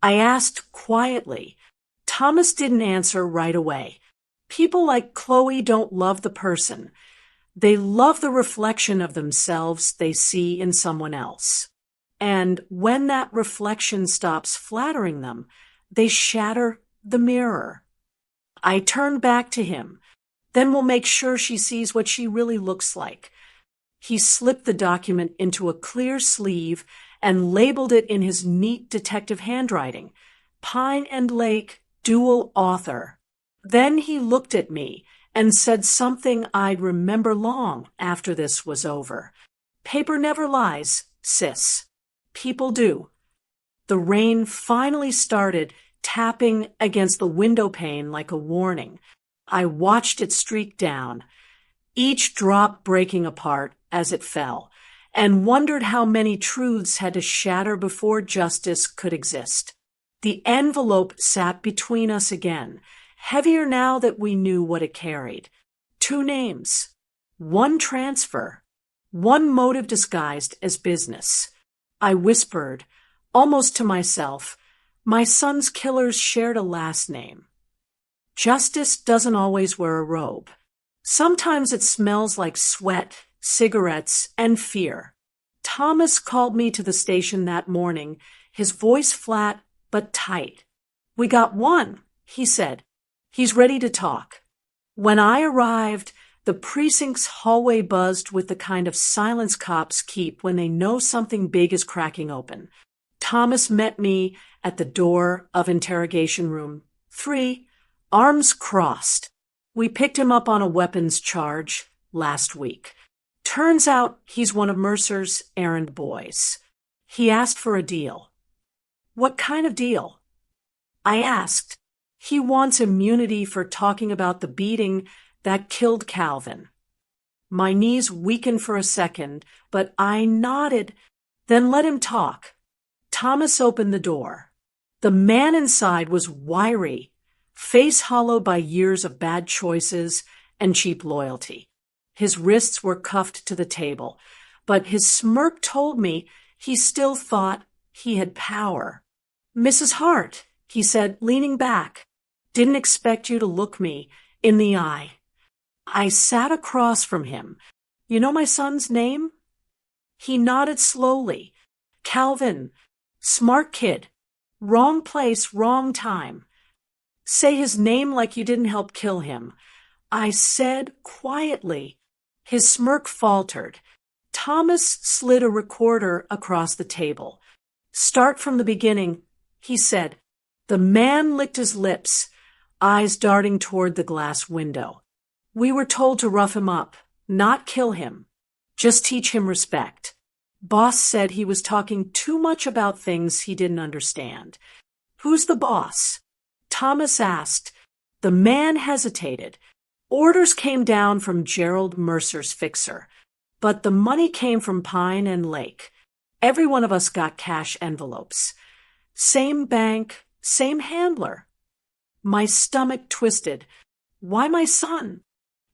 I asked quietly. Thomas didn't answer right away. People like Chloe don't love the person. They love the reflection of themselves they see in someone else. And when that reflection stops flattering them, they shatter the mirror. I turned back to him. Then we'll make sure she sees what she really looks like. He slipped the document into a clear sleeve and labeled it in his neat detective handwriting, Pine and Lake, dual author. Then he looked at me and said something I'd remember long after this was over. Paper never lies, sis. People do. The rain finally started tapping against the window pane like a warning. I watched it streak down, each drop breaking apart as it fell, and wondered how many truths had to shatter before justice could exist. The envelope sat between us again, heavier now that we knew what it carried. 2 names, 1 transfer, 1 motive disguised as business. I whispered, almost to myself, my son's killers shared a last name. Justice doesn't always wear a robe. Sometimes it smells like sweat, cigarettes, and fear. Thomas called me to the station that morning, his voice flat but tight. We got 1, he said. He's ready to talk. When I arrived, the precinct's hallway buzzed with the kind of silence cops keep when they know something big is cracking open. Thomas met me at the door of interrogation room 3, arms crossed. We picked him up on a weapons charge last week. Turns out he's one of Mercer's errand boys. He asked for a deal. What kind of deal? I asked. He wants immunity for talking about the beating that killed Calvin. My knees weakened for a second, but I nodded, then let him talk. Thomas opened the door. The man inside was wiry, face hollowed by years of bad choices and cheap loyalty. His wrists were cuffed to the table, but his smirk told me he still thought he had power. Mrs. Hart, he said, leaning back, didn't expect you to look me in the eye. I sat across from him. You know my son's name? He nodded slowly. Calvin. Smart kid. Wrong place, wrong time. Say his name like you didn't help kill him. I said quietly. His smirk faltered. Thomas slid a recorder across the table. Start from the beginning, he said. The man licked his lips, eyes darting toward the glass window. We were told to rough him up, not kill him, just teach him respect. Boss said he was talking too much about things he didn't understand. Who's the boss? Thomas asked. The man hesitated. Orders came down from Gerald Mercer's fixer, but the money came from Pine and Lake. Every one of us got cash envelopes. Same bank, same handler. My stomach twisted. Why my son?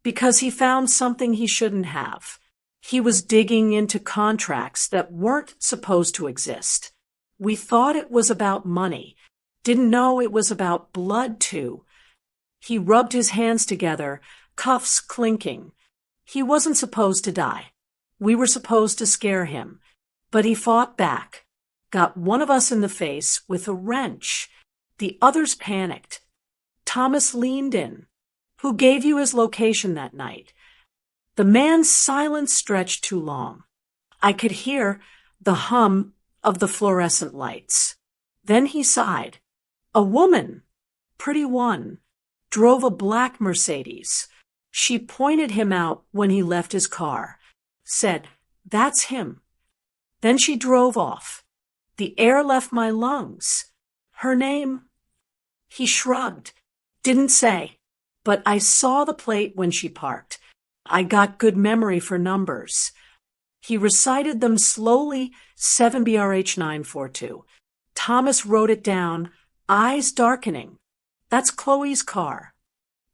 Because he found something he shouldn't have. He was digging into contracts that weren't supposed to exist. We thought it was about money. Didn't know it was about blood, too. He rubbed his hands together, cuffs clinking. He wasn't supposed to die. We were supposed to scare him. But he fought back, got one of us in the face with a wrench. The others panicked. Thomas leaned in. Who gave you his location that night? The man's silence stretched too long. I could hear the hum of the fluorescent lights. Then he sighed. A woman, pretty one, drove a black Mercedes. She pointed him out when he left his car, said, "That's him." Then she drove off. The air left my lungs. Her name? He shrugged. Didn't say, but I saw the plate when she parked. I got good memory for numbers. He recited them slowly, 7BRH942. Thomas wrote it down, eyes darkening. That's Chloe's car.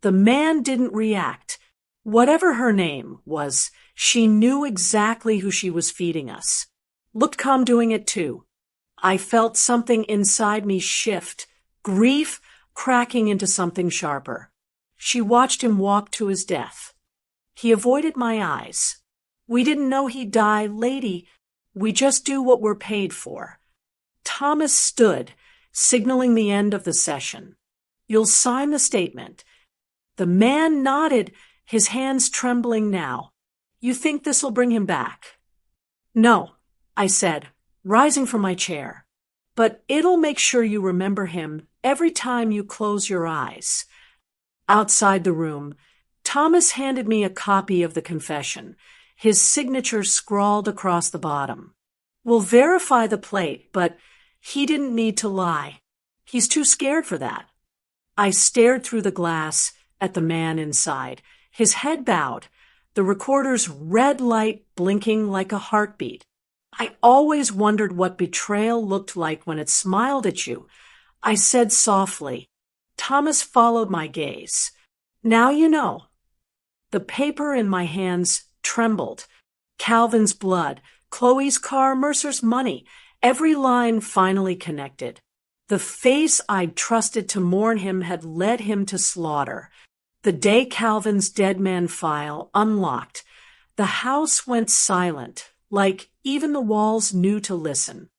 The man didn't react. Whatever her name was, she knew exactly who she was feeding us. Looked calm doing it too. I felt something inside me shift, grief cracking into something sharper. She watched him walk to his death. He avoided my eyes. We didn't know he'd die, lady. We just do what we're paid for. Thomas stood, signaling the end of the session. You'll sign the statement. The man nodded, his hands trembling now. You think this'll bring him back? No, I said, rising from my chair. But it'll make sure you remember him every time you close your eyes. Outside the room, Thomas handed me a copy of the confession, his signature scrawled across the bottom. We'll verify the plate, but he didn't need to lie. He's too scared for that. I stared through the glass at the man inside, his head bowed, the recorder's red light blinking like a heartbeat. I always wondered what betrayal looked like when it smiled at you. I said softly. Thomas followed my gaze. Now you know. The paper in my hands trembled. Calvin's blood, Chloe's car, Mercer's money, every line finally connected. The face I'd trusted to mourn him had led him to slaughter. The day Calvin's dead man file unlocked, the house went silent, like even the walls knew to listen.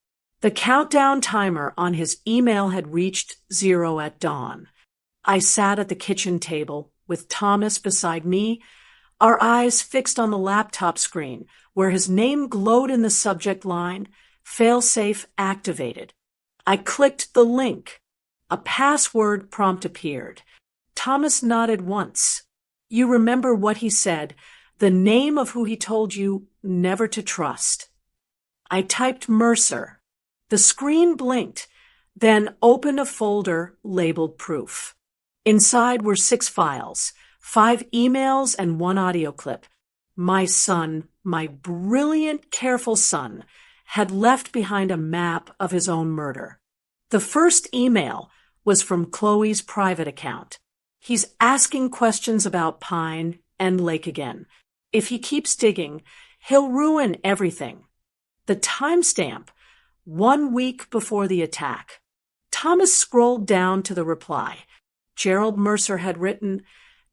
The countdown timer on his email had reached 0 at dawn. I sat at the kitchen table with Thomas beside me, our eyes fixed on the laptop screen where his name glowed in the subject line, failsafe activated. I clicked the link. A password prompt appeared. Thomas nodded once. You remember what he said, the name of who he told you never to trust. I typed Mercer. The screen blinked, then opened a folder labeled proof. Inside were 6 files, 5 emails and 1 audio clip. My son, my brilliant, careful son, had left behind a map of his own murder. The first email was from Chloe's private account. He's asking questions about Pine and Lake again. If he keeps digging, he'll ruin everything. The timestamp, 1 week before the attack. Thomas scrolled down to the reply. Gerald Mercer had written,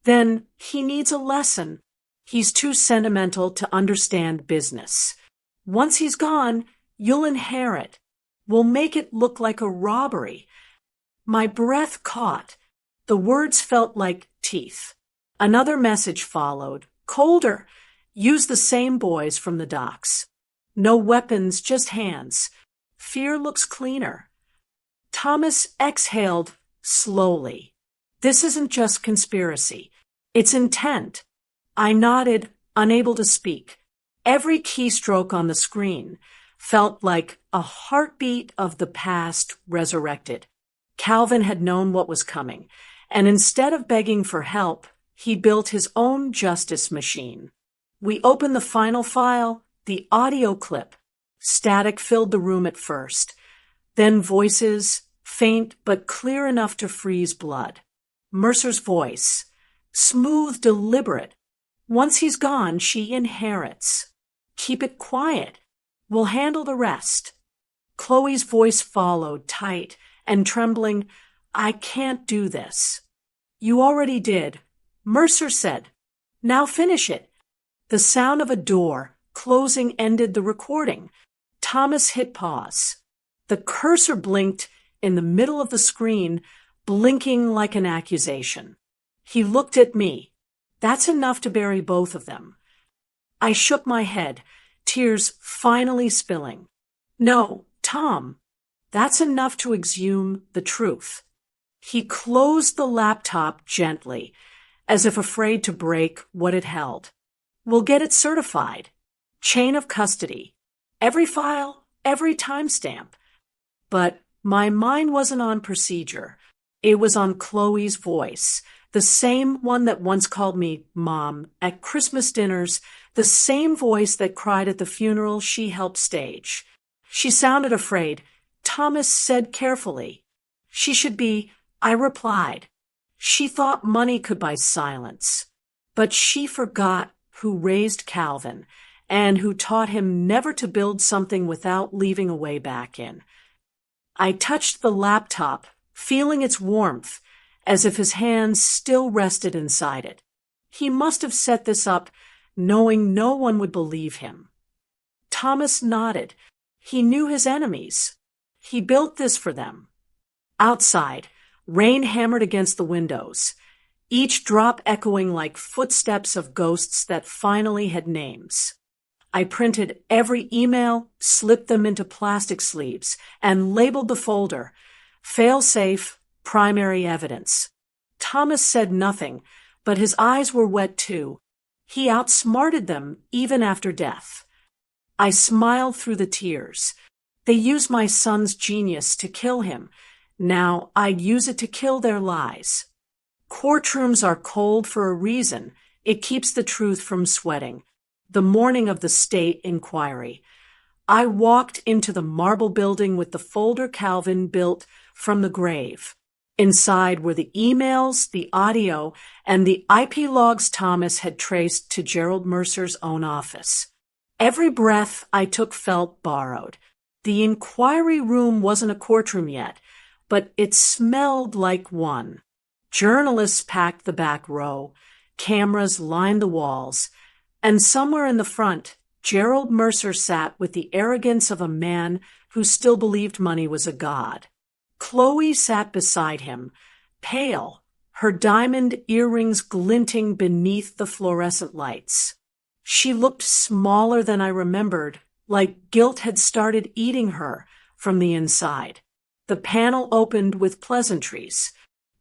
then he needs a lesson. He's too sentimental to understand business. Once he's gone, you'll inherit. We'll make it look like a robbery. My breath caught. The words felt like teeth. Another message followed. Colder. Use the same boys from the docks. No weapons, just hands. Fear looks cleaner. Thomas exhaled slowly. This isn't just conspiracy. It's intent. I nodded, unable to speak. Every keystroke on the screen felt like a heartbeat of the past resurrected. Calvin had known what was coming, and instead of begging for help, he built his own justice machine. We opened the final file, the audio clip. Static filled the room at first. Then voices, faint but clear enough to freeze blood. Mercer's voice, smooth, deliberate. Once he's gone, she inherits. Keep it quiet. We'll handle the rest. Chloe's voice followed, tight and trembling. I can't do this. You already did. Mercer said. Now finish it. The sound of a door closing ended the recording. Thomas hit pause. The cursor blinked in the middle of the screen, blinking like an accusation. He looked at me. That's enough to bury both of them. I shook my head, tears finally spilling. No, Tom. That's enough to exhume the truth. He closed the laptop gently, as if afraid to break what it held. We'll get it certified. Chain of custody. Every file, every timestamp. But my mind wasn't on procedure. It was on Chloe's voice, the same one that once called me Mom at Christmas dinners, the same voice that cried at the funeral she helped stage. She sounded afraid. Thomas said carefully. She should be, I replied. She thought money could buy silence. But she forgot who raised Calvin and who taught him never to build something without leaving a way back in. I touched the laptop, feeling its warmth, as if his hands still rested inside it. He must have set this up, knowing no one would believe him. Thomas nodded. He knew his enemies. He built this for them. Outside, rain hammered against the windows, each drop echoing like footsteps of ghosts that finally had names. I printed every email, slipped them into plastic sleeves, and labeled the folder, Fail-safe, primary evidence. Thomas said nothing, but his eyes were wet too. He outsmarted them even after death. I smiled through the tears. They used my son's genius to kill him. Now I'd use it to kill their lies. Courtrooms are cold for a reason. It keeps the truth from sweating. The morning of the state inquiry, I walked into the marble building with the folder Calvin built from the grave. Inside were the emails, the audio, and the IP logs Thomas had traced to Gerald Mercer's own office. Every breath I took felt borrowed. The inquiry room wasn't a courtroom yet, but it smelled like one. Journalists packed the back row, cameras lined the walls, and somewhere in the front, Gerald Mercer sat with the arrogance of a man who still believed money was a god. Chloe sat beside him, pale, her diamond earrings glinting beneath the fluorescent lights. She looked smaller than I remembered, like guilt had started eating her from the inside. The panel opened with pleasantries.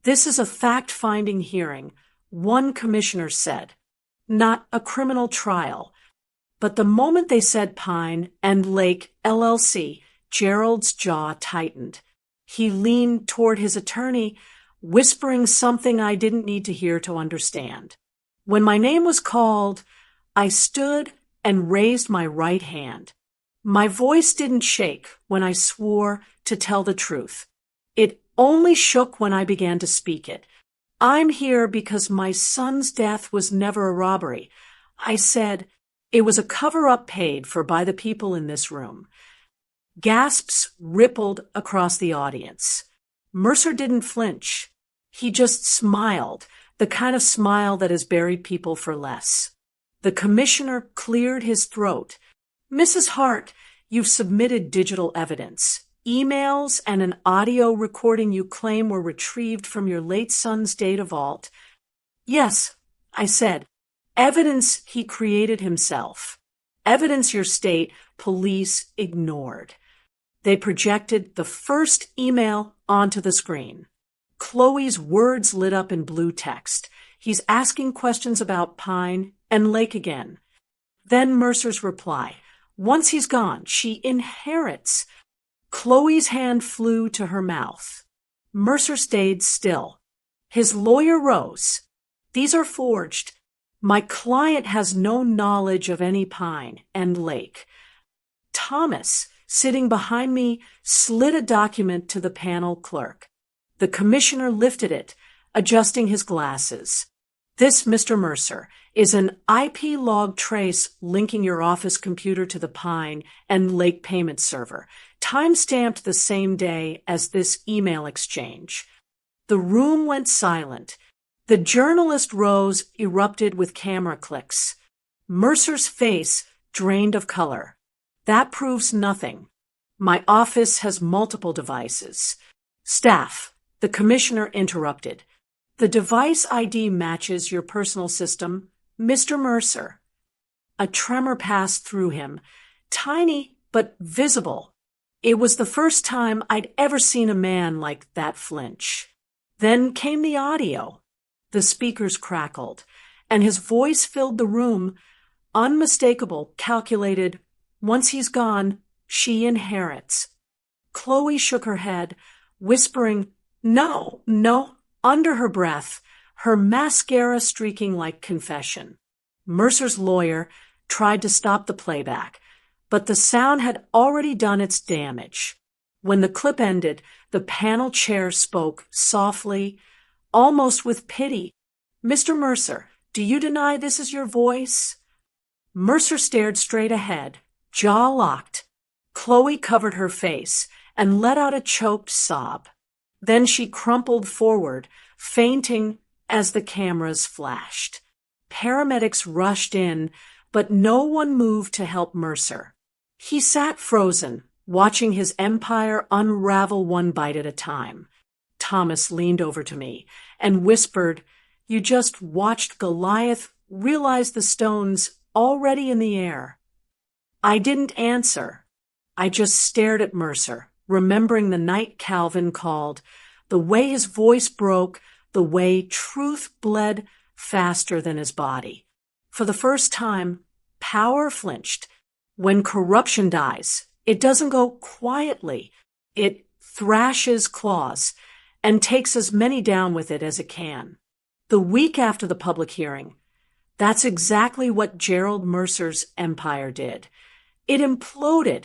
This is a fact-finding hearing, one commissioner said, not a criminal trial. But the moment they said Pine and Lake LLC, Gerald's jaw tightened. He leaned toward his attorney, whispering something I didn't need to hear to understand. When my name was called, I stood and raised my right hand. My voice didn't shake when I swore to tell the truth. It only shook when I began to speak it. I'm here because my son's death was never a robbery. I said, it was a cover-up paid for by the people in this room. Gasps rippled across the audience. Mercer didn't flinch. He just smiled, the kind of smile that has buried people for less. The commissioner cleared his throat. Mrs. Hart, you've submitted digital evidence. Emails and an audio recording you claim were retrieved from your late son's data vault. Yes, I said. Evidence he created himself. Evidence your state police ignored. They projected the first email onto the screen. Chloe's words lit up in blue text. He's asking questions about Pine and Lake again. Then Mercer's reply. Once he's gone, she inherits. Chloe's hand flew to her mouth. Mercer stayed still. His lawyer rose. These are forged. My client has no knowledge of any Pine and Lake. Thomas, sitting behind me, slid a document to the panel clerk. The commissioner lifted it, adjusting his glasses. This, Mr. Mercer, is an IP log trace linking your office computer to the Pine and Lake payment server, time-stamped the same day as this email exchange. The room went silent. The journalist rose, erupted with camera clicks. Mercer's face drained of color. That proves nothing. My office has multiple devices. Staff, the commissioner interrupted. The device ID matches your personal system, Mr. Mercer. A tremor passed through him, tiny but visible. It was the first time I'd ever seen a man like that flinch. Then came the audio. The speakers crackled, and his voice filled the room, unmistakable, calculated. Once he's gone, she inherits. Chloe shook her head, whispering, "No, no," under her breath, her mascara streaking like confession. Mercer's lawyer tried to stop the playback, but the sound had already done its damage. When the clip ended, the panel chair spoke softly, almost with pity. "Mr. Mercer, do you deny this is your voice?" Mercer stared straight ahead, jaw locked. Chloe covered her face and let out a choked sob. Then she crumpled forward, fainting as the cameras flashed. Paramedics rushed in, but no one moved to help Mercer. He sat frozen, watching his empire unravel one bite at a time. Thomas leaned over to me and whispered, "You just watched Goliath realize the stone's already in the air." I didn't answer. I just stared at Mercer, remembering the night Calvin called, the way his voice broke, the way truth bled faster than his body. For the first time, power flinched. When corruption dies, it doesn't go quietly. It thrashes claws and takes as many down with it as it can. The week after the public hearing, that's exactly what Gerald Mercer's empire did. It imploded.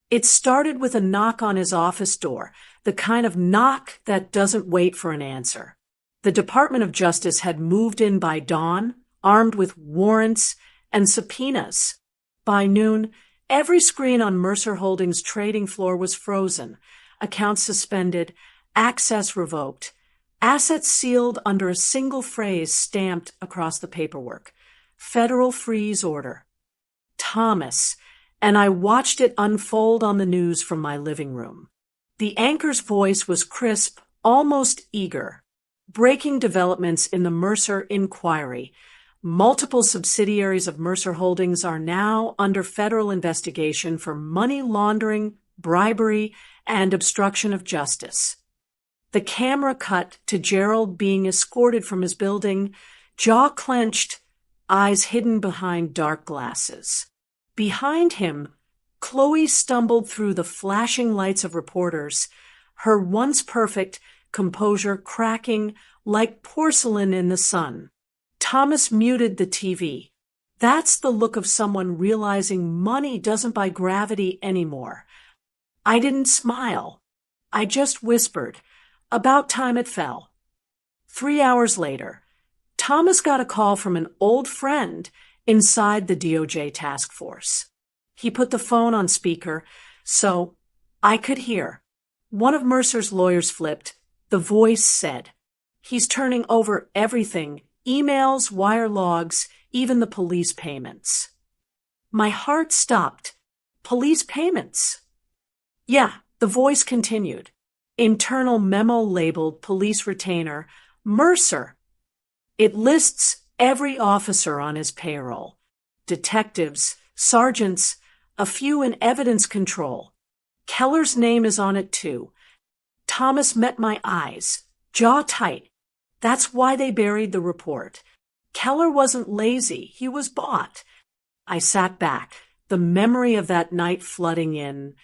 It started with a knock on his office door, the kind of knock that doesn't wait for an answer. The Department of Justice had moved in by dawn, armed with warrants and subpoenas. By noon, every screen on Mercer Holdings' trading floor was frozen, accounts suspended, access revoked, assets sealed under a single phrase stamped across the paperwork: Federal Freeze Order. Thomas, and I watched it unfold on the news from my living room. The anchor's voice was crisp, almost eager. Breaking developments in the Mercer inquiry. Multiple subsidiaries of Mercer Holdings are now under federal investigation for money laundering, bribery, and obstruction of justice. The camera cut to Gerald being escorted from his building, jaw clenched, eyes hidden behind dark glasses. Behind him, Chloe stumbled through the flashing lights of reporters, her once perfect composure cracking like porcelain in the sun. Thomas muted the TV. That's the look of someone realizing money doesn't buy gravity anymore. I didn't smile. I just whispered, "About time it fell." 3 hours later, Thomas got a call from an old friend inside the DOJ task force. He put the phone on speaker so I could hear. One of Mercer's lawyers flipped. The voice said, "He's turning over everything, emails, wire logs, even the police payments." My heart stopped. Police payments? Yeah, the voice continued. Internal memo labeled police retainer, Mercer. It lists every officer on his payroll. Detectives, sergeants, a few in evidence control. Keller's name is on it too. Thomas met my eyes, jaw tight. That's why they buried the report. Keller wasn't lazy, he was bought. I sat back, the memory of that night flooding in.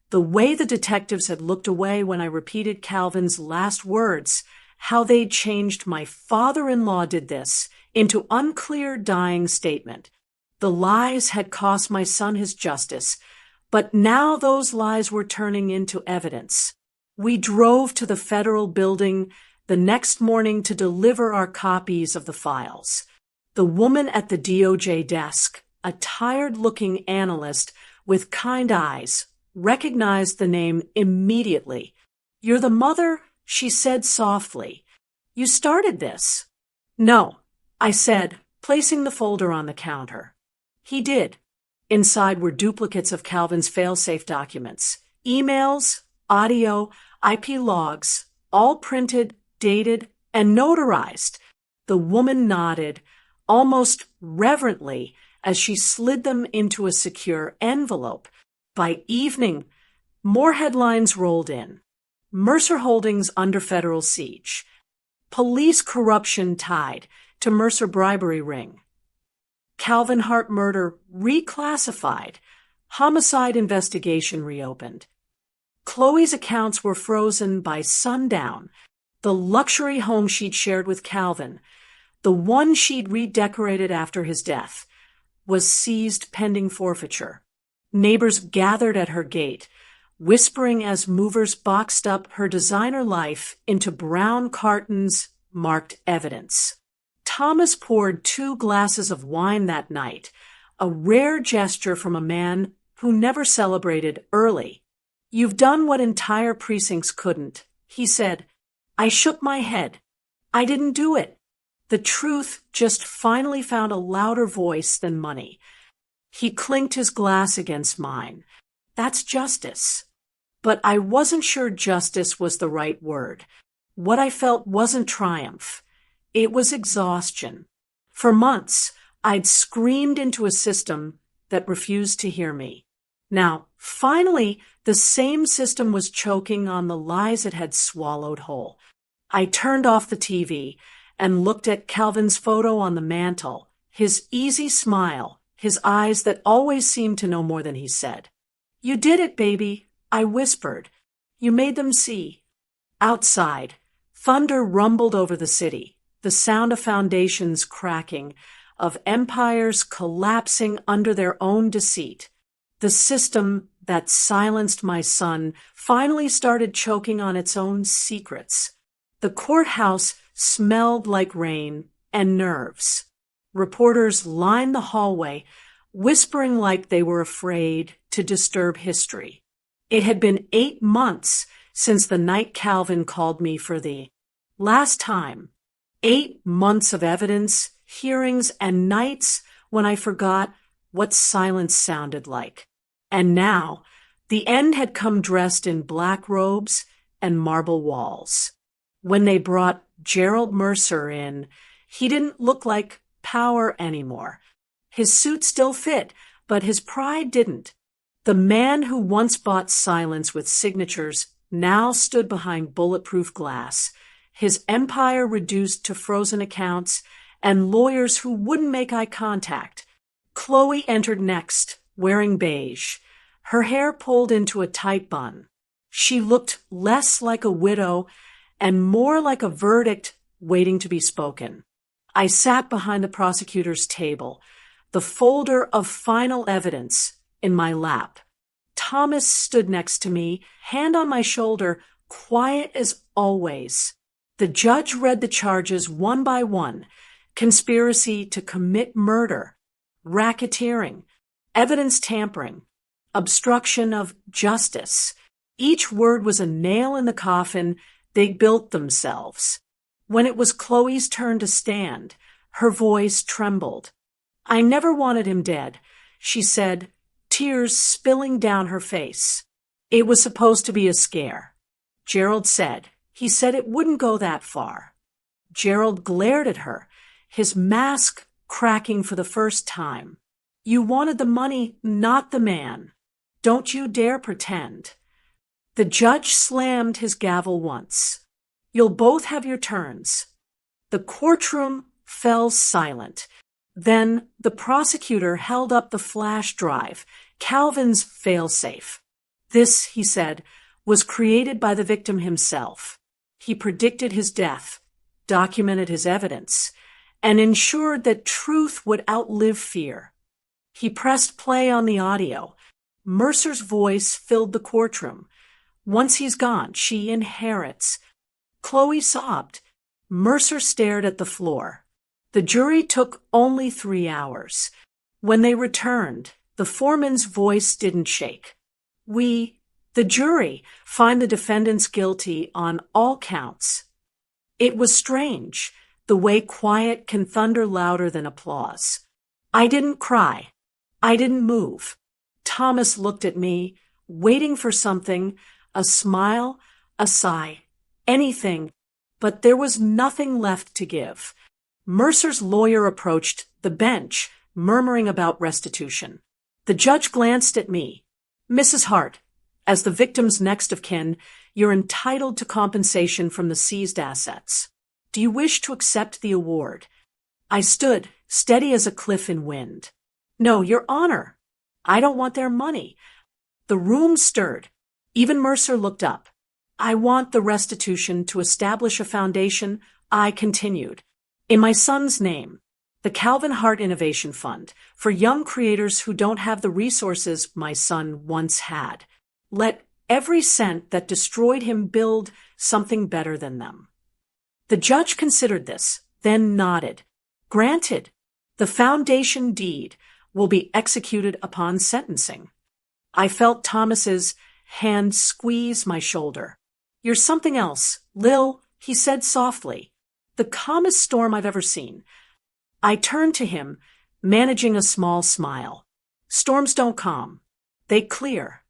The way the detectives had looked away when I repeated Calvin's last words, how they'd changed my father-in-law did this into unclear dying statement. The lies had cost my son his justice, but now those lies were turning into evidence. We drove to the federal building the next morning to deliver our copies of the files. The woman at the DOJ desk, a tired-looking analyst with kind eyes, recognized the name immediately. "You're the mother," she said softly. "You started this." "No," I said, placing the folder on the counter. He did. Inside were duplicates of Calvin's fail-safe documents, emails, audio, IP logs, all printed, dated, and notarized. The woman nodded, almost reverently, as she slid them into a secure envelope. By evening, More headlines rolled in. Mercer Holdings under federal siege. Police corruption tied to Mercer bribery ring. Calvin Hart murder reclassified. Homicide investigation reopened. Chloe's accounts were frozen by sundown. The luxury home she'd shared with Calvin, the one she'd redecorated after his death, was seized pending forfeiture. Neighbors gathered at her gate, whispering as movers boxed up her designer life into brown cartons marked evidence. Thomas poured 2 glasses of wine that night, a rare gesture from a man who never celebrated early. "You've done what entire precincts couldn't," he said. I shook my head. I didn't do it. The truth just finally found a louder voice than money. He clinked his glass against mine. That's justice. But I wasn't sure justice was the right word. What I felt wasn't triumph. It was exhaustion. For months, I'd screamed into a system that refused to hear me. Now, finally, the same system was choking on the lies it had swallowed whole. I turned off the TV and looked at Calvin's photo on the mantel, his easy smile, his eyes that always seemed to know more than he said. "You did it, baby," I whispered. "You made them see." Outside, thunder rumbled over the city, the sound of foundations cracking, of empires collapsing under their own deceit. The system that silenced my son finally started choking on its own secrets. The courthouse smelled like rain and nerves. Reporters lined the hallway, whispering like they were afraid to disturb history. It had been 8 months since the night Calvin called me for the last time. 8 months of evidence, hearings, and nights when I forgot what silence sounded like. And now, the end had come dressed in black robes and marble walls. When they brought Gerald Mercer in, he didn't look like power anymore. His suit still fit, but his pride didn't. The man who once bought silence with signatures now stood behind bulletproof glass, his empire reduced to frozen accounts and lawyers who wouldn't make eye contact. Chloe entered next, wearing beige, her hair pulled into a tight bun. She looked less like a widow and more like a verdict waiting to be spoken. I sat behind the prosecutor's table, the folder of final evidence in my lap. Thomas stood next to me, hand on my shoulder, quiet as always. The judge read the charges one by one: conspiracy to commit murder, racketeering, evidence tampering, obstruction of justice. Each word was a nail in the coffin they built themselves. When it was Chloe's turn to stand, her voice trembled. "I never wanted him dead," she said, tears spilling down her face. "It was supposed to be a scare." Gerald said. He said it wouldn't go that far. Gerald glared at her, his mask cracking for the first time. "You wanted the money, not the man. Don't you dare pretend." The judge slammed his gavel once. "You'll both have your turns." The courtroom fell silent. Then the prosecutor held up the flash drive, Calvin's failsafe. "This," he said, "was created by the victim himself. He predicted his death, documented his evidence, and ensured that truth would outlive fear." He pressed play on the audio. Mercer's voice filled the courtroom. "Once he's gone, she inherits." Chloe sobbed. Mercer stared at the floor. The jury took only 3 hours. When they returned, the foreman's voice didn't shake. "We, the jury, find the defendants guilty on all counts." It was strange, the way quiet can thunder louder than applause. I didn't cry. I didn't move. Thomas looked at me, waiting for something, a smile, a sigh, anything, but there was nothing left to give. Mercer's lawyer approached the bench, murmuring about restitution. The judge glanced at me. "Mrs. Hart, As the victim's next of kin, you're entitled to compensation from the seized assets. Do you wish to accept the award? I stood, steady as a cliff in wind. No, Your Honor. I don't want their money. The room stirred. Even Mercer looked up. I want the restitution to establish a foundation, I continued. In my son's name, the Calvin Hart Innovation Fund, for young creators who don't have the resources my son once had. Let every cent that destroyed him build something better than them. The judge considered this, then nodded. Granted, the foundation deed will be executed upon sentencing. I felt Thomas's hand squeeze my shoulder. You're something else, Lil, he said softly. The calmest storm I've ever seen. I turned to him, managing a small smile. Storms don't calm. They clear.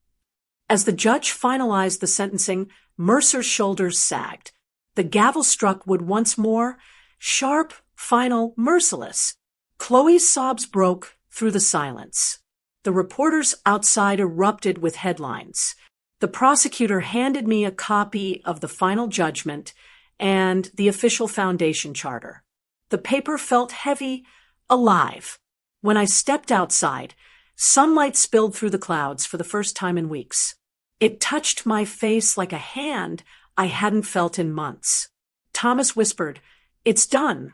As the judge finalized the sentencing, Mercer's shoulders sagged. The gavel struck wood once more, sharp, final, merciless. Chloe's sobs broke through the silence. The reporters outside erupted with headlines. The prosecutor handed me a copy of the final judgment and the official foundation charter. The paper felt heavy, alive. When I stepped outside, sunlight spilled through the clouds for the first time in weeks. It touched my face like a hand I hadn't felt in months. Thomas whispered, "It's done."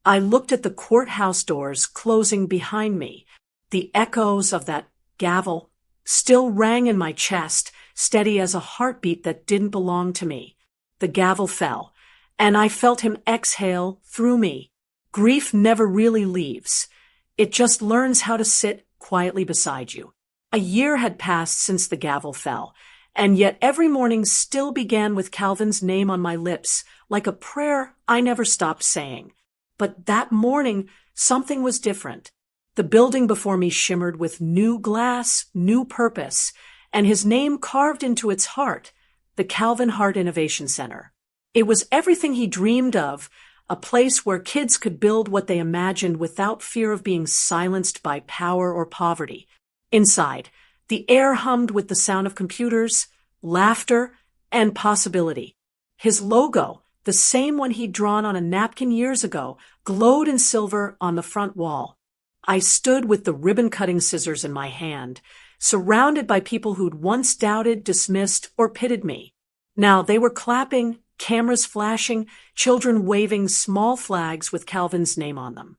I looked at the courthouse doors closing behind me. The echoes of that gavel still rang in my chest, steady as a heartbeat that didn't belong to me. The gavel fell, and I felt him exhale through me. Grief never really leaves. It just learns how to sit quietly beside you. A year had passed since the gavel fell, and yet every morning still began with Calvin's name on my lips, like a prayer I never stopped saying. But that morning, something was different. The building before me shimmered with new glass, new purpose, and his name carved into its heart, the Calvin Hart Innovation Center. It was everything he dreamed of, a place where kids could build what they imagined without fear of being silenced by power or poverty. Inside, the air hummed with the sound of computers, laughter, and possibility. His logo, the same one he'd drawn on a napkin years ago, glowed in silver on the front wall. I stood with the ribbon-cutting scissors in my hand, surrounded by people who'd once doubted, dismissed, or pitied me. Now they were clapping, cameras flashing, children waving small flags with Calvin's name on them.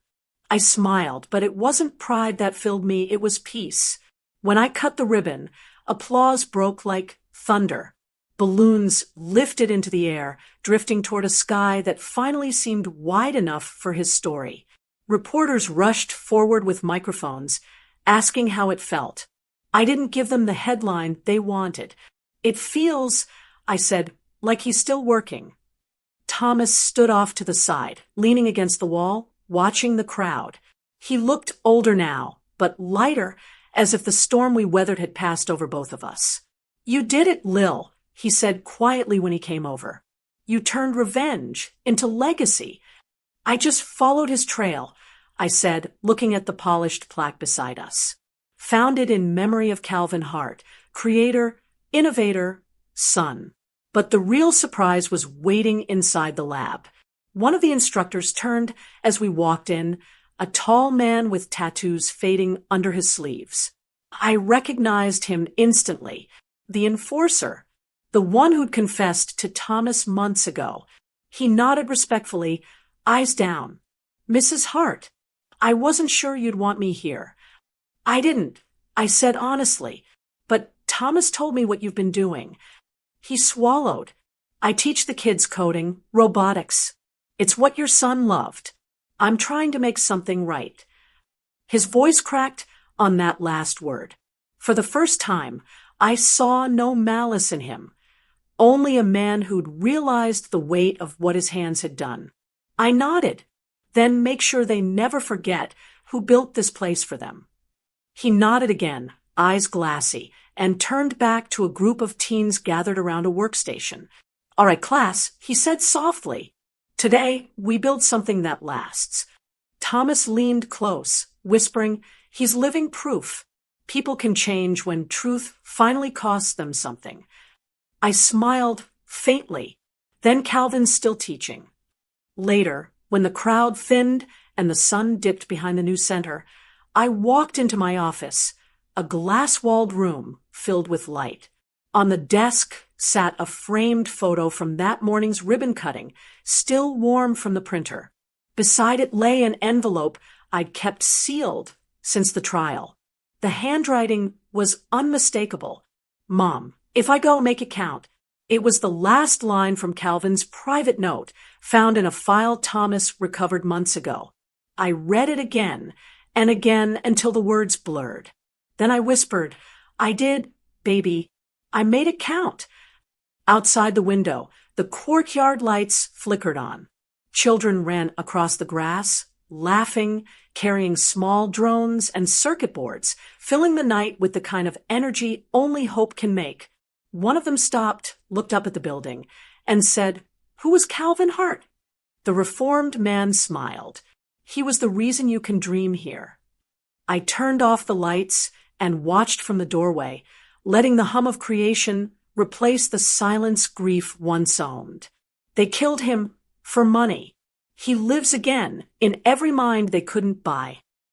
I smiled, but it wasn't pride that filled me, it was peace. When I cut the ribbon, applause broke like thunder. Balloons lifted into the air, drifting toward a sky that finally seemed wide enough for his story. Reporters rushed forward with microphones, asking how it felt. I didn't give them the headline they wanted. It feels, I said, like he's still working. Thomas stood off to the side, leaning against the wall, watching the crowd. He looked older now, but lighter, as if the storm we weathered had passed over both of us. You did it, Lil, he said quietly when he came over. You turned revenge into legacy. I just followed his trail, I said, looking at the polished plaque beside us. Founded in memory of Calvin Hart, creator, innovator, son. But the real surprise was waiting inside the lab. One of the instructors turned as we walked in, a tall man with tattoos fading under his sleeves. I recognized him instantly. The enforcer, the one who'd confessed to Thomas months ago. He nodded respectfully, eyes down. Mrs. Hart, I wasn't sure you'd want me here. I didn't, I said honestly, but Thomas told me what you've been doing. He swallowed. I teach the kids coding, robotics. It's what your son loved. I'm trying to make something right. His voice cracked on that last word. For the first time, I saw no malice in him, only a man who'd realized the weight of what his hands had done. I nodded, then make sure they never forget who built this place for them. He nodded again, eyes glassy, and turned back to a group of teens gathered around a workstation. All right, class, he said softly. Today, we build something that lasts. Thomas leaned close, whispering, he's living proof. People can change when truth finally costs them something. I smiled faintly. Then Calvin's still teaching. Later, when the crowd thinned and the sun dipped behind the new center, I walked into my office, a glass-walled room filled with light. On the desk sat a framed photo from that morning's ribbon cutting, still warm from the printer. Beside it lay an envelope I'd kept sealed since the trial. The handwriting was unmistakable. "Mom, if I go, make it count." It was the last line from Calvin's private note, found in a file Thomas recovered months ago. I read it again and again until the words blurred. Then I whispered, "I did, baby. I made it count." Outside the window, the courtyard lights flickered on. Children ran across the grass, laughing, carrying small drones and circuit boards, filling the night with the kind of energy only hope can make. One of them stopped, looked up at the building, and said, "Who was Calvin Hart?" The reformed man smiled. "He was the reason you can dream here." I turned off the lights and watched from the doorway, letting the hum of creation replace the silence grief once owned. They killed him for money. He lives again in every mind they couldn't buy.